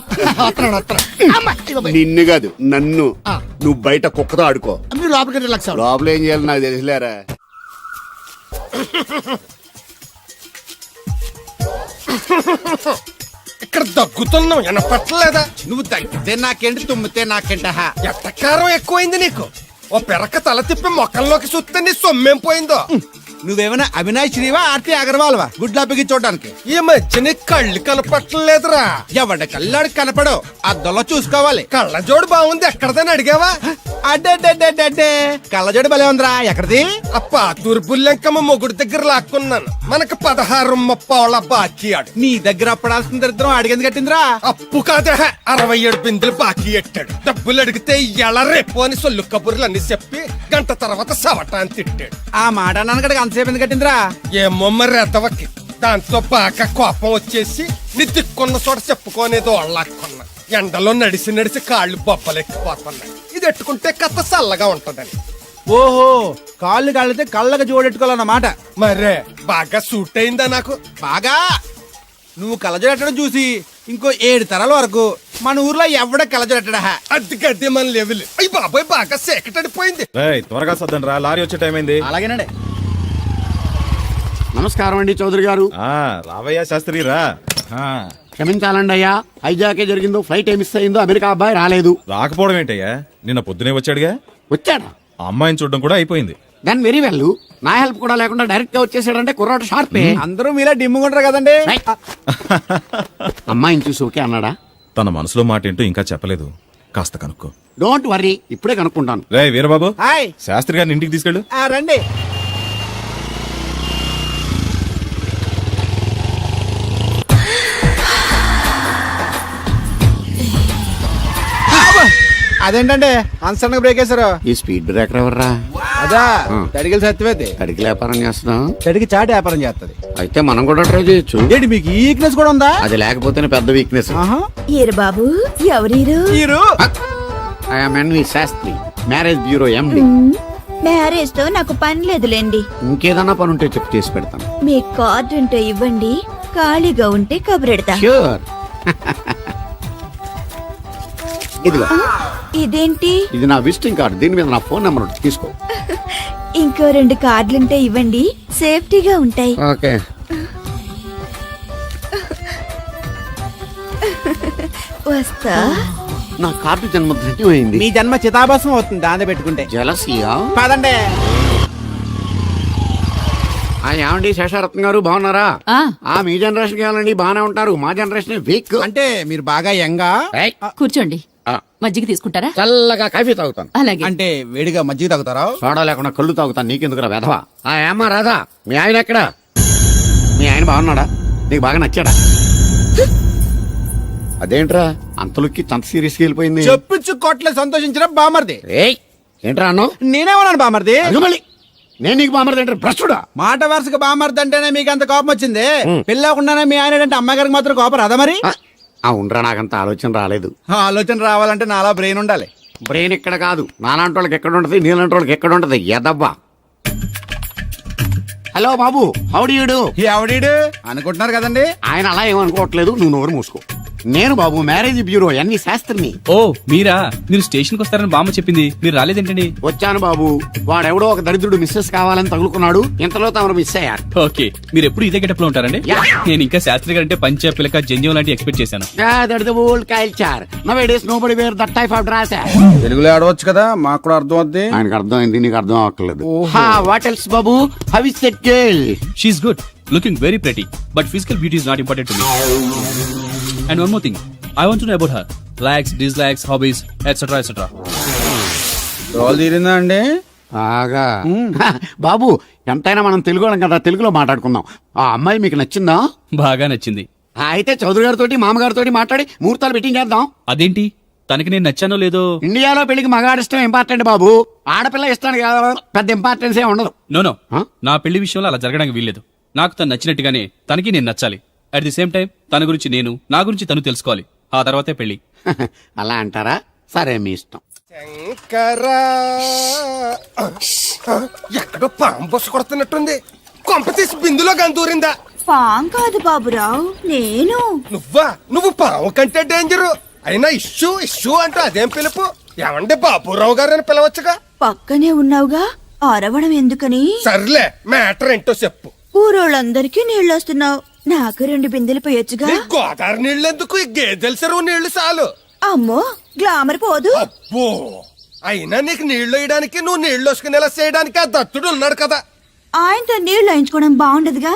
నిన్ను కాదు నన్ను. నువ్వు బయట కుక్కతో ఆడుకో. మీరు లోపలికి రిలాక్స్ అవ్వండి. లోపల ఏం చేయాలి నాకు తెలిసిలేరా. ఇక్కడ దగ్గుతున్నావు, వినపట్టలేదా? నువ్వు తగ్గితే నాకేంటి, తుమ్మితే నాకేంట. ఎట్టకారం ఎక్కువైంది నీకు. ఓ పెరక తల తిప్పి మొక్కల్లోకి చూస్తే నీ సొమ్మేం పోయిందో. నువ్వేమైనా అవినాష్ శ్రీవా, ఆర్తి అగర్వాల్వా గుడ్లా చూడడానికి? ఈ మధ్య నీ కళ్ళు కనపట్టలేదురా. ఎవడ కళ్ళాడు కనపడవు, అద్దంలో చూసుకోవాలి. కళ్ళజోడు బాగుంది, ఎక్కడదని అడిగావా? అడ్డే కళ్ళజోడు భలే ఉందిరా. ఎక్కడిది? ఆ పాతూరు బుల్లెంకమ్మ మొగుడు దగ్గర లాక్కున్నాను. మనకు 16 బాకీ ఆడు. నీ దగ్గర అప్పడాల్సిన దరిద్రం అడిగింది కట్టిందిరా. అప్పు కాదే, 67 బిందులు బాకీ ఎట్టాడు. డబ్బులు అడిగితే ఎలా రేపు అని సొల్లు కబుర్లు అన్ని చెప్పి గంట తర్వాత సవటాన్ని తిట్టాడు. ఆ మాట నాన్నగడికి అంతసేపు ఎందుకు కట్టిందిరా? ఏమో మరి ఎదవకి. దాంతో బాగా కోపం వచ్చేసి నీ దిక్కున్న చోట చెప్పుకోనేదో వాళ్ళకున్నా. ఎండలో నడిసి నడిసి కాళ్ళు బొబ్బలెక్కిపోతున్నాయి. ఇది ఎట్టుకుంటే కథ చల్లగా ఉంటదని. ఓహో, కాళ్ళు కాళ్ళతే కళ్ళగా జోడెట్టుకోవాలన్నమాట. మరే బాగా సూట్ అయిందా నాకు? బాగా. నువ్వు కళ్ళజోడెట్టడం చూసి ఇంకో 7 తరాల వరకు మన ఊర్లో ఎవడ కళ్ళజోడెట్టడా. అది గడ్డి మన లెవెల్. అయ్యి బాబాయ్, బాగా సేకటడిపోయింది. త్వరగా సర్దండి రా, లారీ వచ్చే టైం అయింది. అలాగేనండి. నమస్కారం అండి చౌదరి గారు. రావయ్యా శాస్త్రి రా. క్షమించాలండి అయ్యా, హైజాకే జరిగిందో, ఫ్లైట్ ఏమిస్ అయిందో, అమెరికా అబ్బాయి రాలేదు. రాకపోవడం ఏంటయ్యా, నిన్న పొద్దునే వచ్చాడుగా. వచ్చాడా? ఆ అమ్మాయిని చూడడం కూడా అయిపోయింది. దాని వెరీ వెల్. నా హెల్ప్ కూడా లేకుండా డైరెక్ట్ గా వచ్చేసాడంటే కుర్రాడు షార్పే. అందరూ మీలా డిమ్ముకుంటారు కదండి. అమ్మాయిని చూసి ఓకే అన్నాడా? తన మనసులో మాట ఏంటో ఇంకా చెప్పలేదు, కాస్త కనుక్కో. డోంట్ వర్రీ, ఇప్పుడే కనుక్కుంటాను. రే వీరబాబు, హాయ్. శాస్త్రి గారిని ఇంటికి తీసుకెళ్ళు. రండి. అదేంటండి అన్సడన్ బ్రేక్ వేశారు? ఈ స్పీడ్ బ్రేకర్ ఎవర్రా? అదా తడిగిలి సత్యవేతి. అడిగి వ్యాపారం చేస్తున్నాం, తడికి చాటి వ్యాపారం చేస్తది. అయితే మనం కూడా ట్రై చేయొచ్చు. ఏంటి మీకు ఈ వీక్నెస్ కూడా ఉందా? అది లేకపోతేనే పెద్ద వీక్నెస్. ఈరు బాబు ఎవరీరు? I'm NV Shastri, marriage bureau MD. Marriage తో నాకు పని లేదులేండి. ఇంకేదన్నా పని ఉంటే చెప్పి చేసి పెడతాను. మీ కార్డు ఉంటే ఇవ్వండి, ఖాళీగా ఉంటే కబురెడతా. ష్యూర్. ఇదిగో, ఇదేంటి? ఇది నా విజిటింగ్ కార్డు, దీని మీద నా ఫోన్ నెంబర్ ఉంటుంది, తీసుకో. ఇంకో 2 కార్డులుంటే ఇవ్వండి, సేఫ్టీగా ఉంటాయి. ఓకే. వస్తా. నా కార్డు జన్మ ధన్యమైంది. మీ జన్మ చితాభాసం అవుతుంది దాన్ని పెట్టుకుంటే. జలసియా? కాదండి. ఏమండి శేషారత్న గారు, బాగున్నారా? మీ జనరేషన్ కావాలండి, బాగానే ఉంటారు. మా జనరేషన్ వీక్. అంటే మీరు బాగా యంగా. కూర్చోండి, మజ్జిగ తీసుకుంటారా? చల్లగా కాఫీ తాగుతాను. అలాగే. అంటే వేడిగా మజ్జిగ తాగుతారా? సోడా లేకుండా కళ్ళు తాగుతాను. నీకెందుకురా వెధవా? ఏమ్మా రాధా, మీ ఆయన ఎక్కడా? మీ ఆయన బాగున్నాడా? నీకు బాగా నచ్చాడా? అదేంట్రా అంతలోకి అంత సీరియస్గా వెళ్ళిపోయింది? చెప్పించు కొట్ల సంతోషించిన బామర్ది. ఏంట్రా అన్నావు? నేనేమన్నాను బామర్ది? మళ్ళీ నేను నీకు బామర్ది అంటే భ్రష్టుడా? మాట వరుసగా బామర్ది అంటేనే మీకు అంత కోపం వచ్చింది. పెళ్ళకుండానే మీ ఆయన అంటే అమ్మగారికి మాత్రం కోపం రాదా మరి? ఉండరా, నాకంత ఆలోచన రాలేదు. ఆలోచన రావాలంటే నాలా బ్రెయిన్ ఉండాలి. బ్రెయిన్ ఇక్కడ కాదు, నాలాంటి వాళ్ళకి ఎక్కడ ఉంటది, నీలాంటి వాళ్ళకి ఎక్కడ ఉంటది. ఎదవ్వా. హలో బాబు, హౌడీయుడు. ఎవడీడు అనుకుంటున్నారు కదండి. ఆయన అలా ఏమనుకోవట్లేదు, నువ్వు నోరు మూసుకో. నేను బాబు మ్యారేజ్ బ్యూరో ఎన్వి శాస్త్రిని. ఓ మీరా? మీరు స్టేషన్కి వస్తారని బామ్మ చెప్పింది, మీరు రాలేదేంటండి? వచ్చాను బాబు, వాడెవడో ఒక దరిద్రుడు మిస్సెస్ కావాలని తగులుకున్నాడు, ఇంతలో తమరు మిస్ అయ్యారు. ఓకే, మీరు ఎప్పుడు ఇదే గెటప్ లో ఉంటారండి? నేను ఇంకా శాస్త్రి గారు అంటే పంచ పిలక జంజం లాంటి ఎక్స్పెక్ట్ చేశాను. తెలుగులో ఆడవచ్చు కదా, మాకు కూడా అర్థం అవుద్ది. ఆయనకు అర్థమైంది, నీకు అర్థం అవ్వట్లేదు. వాట్ ఎల్స్ బాబు? How is that girl? She is good, looking very pretty, but physical beauty is not important to me. And one more thing, I want to know about her likes, dislikes, hobbies, etc. etc. Role తీరిందా అండి? బాగా. బాబు ఎంతైనా మనం తెలుగు వాళ్ళం కదా, తెలుగులో మాట్లాడుకుందాం. ఆ అమ్మాయి మీకు నచ్చిందా? బాగా నచ్చింది. అయితే చౌదరి గారితో మామగారితో మాట్లాడి ముహూర్తాలు పెట్టింగ్ చేద్దాం. అదేంటి, తనకి నేను నచ్చానో లేదో? ఇండియాలో పెళ్లికి మగాడి ఇష్టం ఇంపార్టెంట్ బాబు, ఆడపిల్ల ఇష్టానికి పెద్ద ఇంపార్టెన్స్ ఏ ఉండదు. నో నా పెళ్లి విషయంలో అలా జరగడానికి వీల్లేదు. నాకు తను నచ్చినట్టుగానే తనకి నేను నచ్చాలి. అట్ ది సేమ్ టైం తన గురించి నేను, నా గురించి తను తెలుసుకోవాలి. ఆ తర్వాతే పెళ్లి. అలా అంటారా? సరే, మీ ఇష్టం. శంకరా, ఎక్కడో పాము బొస్సు కొడుతున్నట్టుంది. కొంప తీసి బిందులో గందూరిందా? పాం కాదు బాబురావు, నేను. నువ్వు పాము కంటే డేంజరు. అయినా ఇష్యూ ఇష్యూ అంటూ అదేం పిలుపు? ఏమండి బాబురావు గారు అని పిలవచ్చుగా. పక్కనే ఉన్నావుగా, అరవడం ఎందుకని? సర్లే, మ్యాటర్ ఏంటో చెప్పు. ఊరోళ్ళందరికీ నీళ్ళు వస్తున్నావు, నాకు 2 బిందెలు పోయొచ్చుగా. గోదావరి నీళ్ళు ఎందుకు? ఈ గేదెల చెరువు నీళ్లు చాలు. అమ్మో, గ్లామర్ పోదు. అబ్బో, అయినా నీకు నీళ్లు వేయడానికి, నువ్వు నీళ్లు వసుకునేలా చేయడానికి ఆ దత్తుడు ఉన్నాడు కదా. ఆయనతో నీళ్లు వేయించుకోవడం బాగుండదుగా.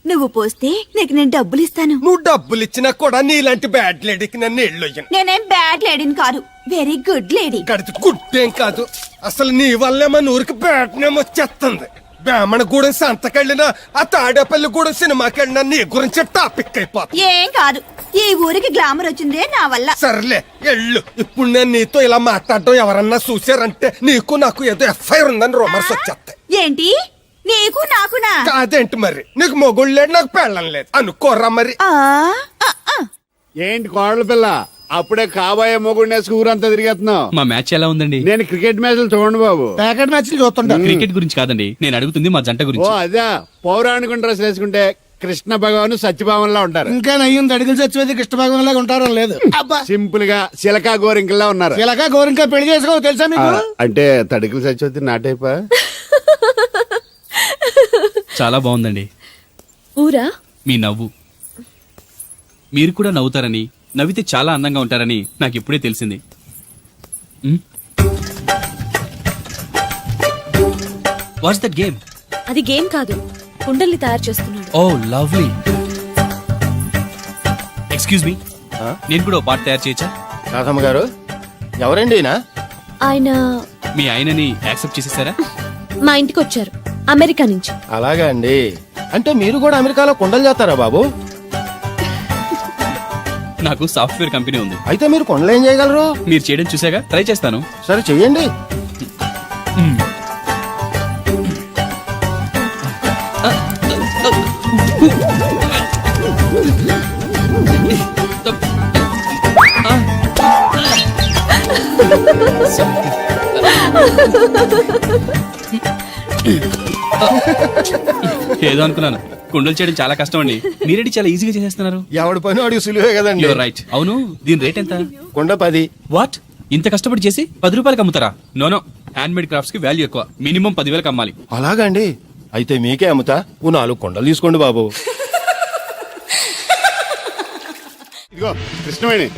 నువ్వు పోస్తే నీకు నేను డబ్బులు ఇస్తాను. నువ్వు డబ్బులు ఇచ్చినా కూడా నీలాంటి బ్యాడ్ లేడీకి నేను నీళ్లు ఇయ్యను. నేనేం బ్యాడ్ లేడీని కాదు, వెరీ గుడ్ లేడీ. గడిచి గుడ్డేం కాదు, అసలు నీ వల్లే మన ఊరికి బ్యాడ్ నేమ్ వచ్చేస్తుంది. బ్రాహ్మణగూడెం సంతకెళ్ళినా, ఆ తాడేపల్లిగూడెం సినిమాకెళ్ళినా నీ గురించి టాపిక్ అయిపోతుంది. ఏం కాదు, ఈ ఊరికి గ్లామర్ వచ్చిందే నా వల్ల. సర్లే ఎళ్ళు. ఇప్పుడు నేను నీతో ఇలా మాట్లాడటం ఎవరన్నా చూసారంటే నీకు నాకు ఏదో ఎఫ్ఐఆర్ ఉందని రూమర్స్ వచ్చేస్తాయి. ఏంటి? నీకు నాకునా? కాదేంటి మరి? నీకు మొగుళ్ళు లేడు, నాకు పెళ్ళం లేదు అనుకోరా మరి. ఏంటి కోడల పిల్ల, అప్పుడే కాబోయే మొగుడినే ఊరంతా తిరిగేస్తున్నావు. మా మ్యాచ్ ఎలా ఉందండి? నేను క్రికెట్ మ్యాచ్లు చూడండి బాబు. ప్యాకెట్ మ్యాచ్లు చూస్తుంటా. క్రికెట్ గురించి కాదండి నేను అడుగుతుంది, మా జంట ఓ గురించి. అదే, పౌరాణిక డ్రెస్ వేసుకుంటే కృష్ణ భగవాన్ సత్యభావంలా ఉంటారు. ఇంకా నయ్యం అడిగిన చచ్చిపోతే కృష్ణ భగవాన్ లాగా ఉంటారో లేదు. సింపుల్ గా చిలకా గోరింకల్లా ఉన్నారు. ఇలాగా గోరింకా పెళ్లి చేసుకో తెలుసా మీకు? అంటే తడికలు చచ్చిపోతే నాటైపా. చాలా బాగుందండి. ఊరా? మీ నవ్వు, మీరు కూడా నవ్వుతారని, నవ్వితే చాలా అందంగా ఉంటారని నాకు ఇప్పుడే తెలిసింది. What's that game? అది గేమ్ కాదు, కుండల్ని తయారు చేస్తున్నాడు. Oh lovely. ఎక్స్క్యూజ్ మీ, నేను కూడా ఓ పాట తయారు చేయొచ్చా? రాధమ్మ గారు ఎవరండి ఈయన? ఆయన మీ ఆయనని యాక్సెప్ట్ చేసేసారా? మా ఇంటికి వచ్చారు అమెరికా నుంచి. అలాగా అండి. అంటే మీరు కూడా అమెరికాలో కుండలు చేస్తారా బాబు? నాకు సాఫ్ట్వేర్ కంపెనీ ఉంది. అయితే మీరు కొండలు ఏం చేయగలరు? మీరు చేయడం చూసాగా, ట్రై చేస్తాను. సరే చెయ్యండి. ఏదో అనుకున్నాను. కుండలు చేయడం చాలా కష్టం అండి, మీరేంటి చాలా ఈజీగా చేసేస్తున్నారు. ఎవడి పని వాడికి సులువే కదండి. You're right. అవును, దీని రేట్ ఎంత? కుండ 10. వాట్? ఇంత కష్టపడి చేసి 10 రూపాయలకి అమ్ముతారా? నో, హ్యాండ్ మేడ్ క్రాఫ్ట్స్ కి వాల్యూ ఎక్కువ. మినిమం 10,000కి అమ్మాలి. అలాగా అండి. అయితే మీకే అమ్ముతా. ఓ 4 కుండలు తీసుకోండి బాబు. ఇదిగో కృష్ణవేణి,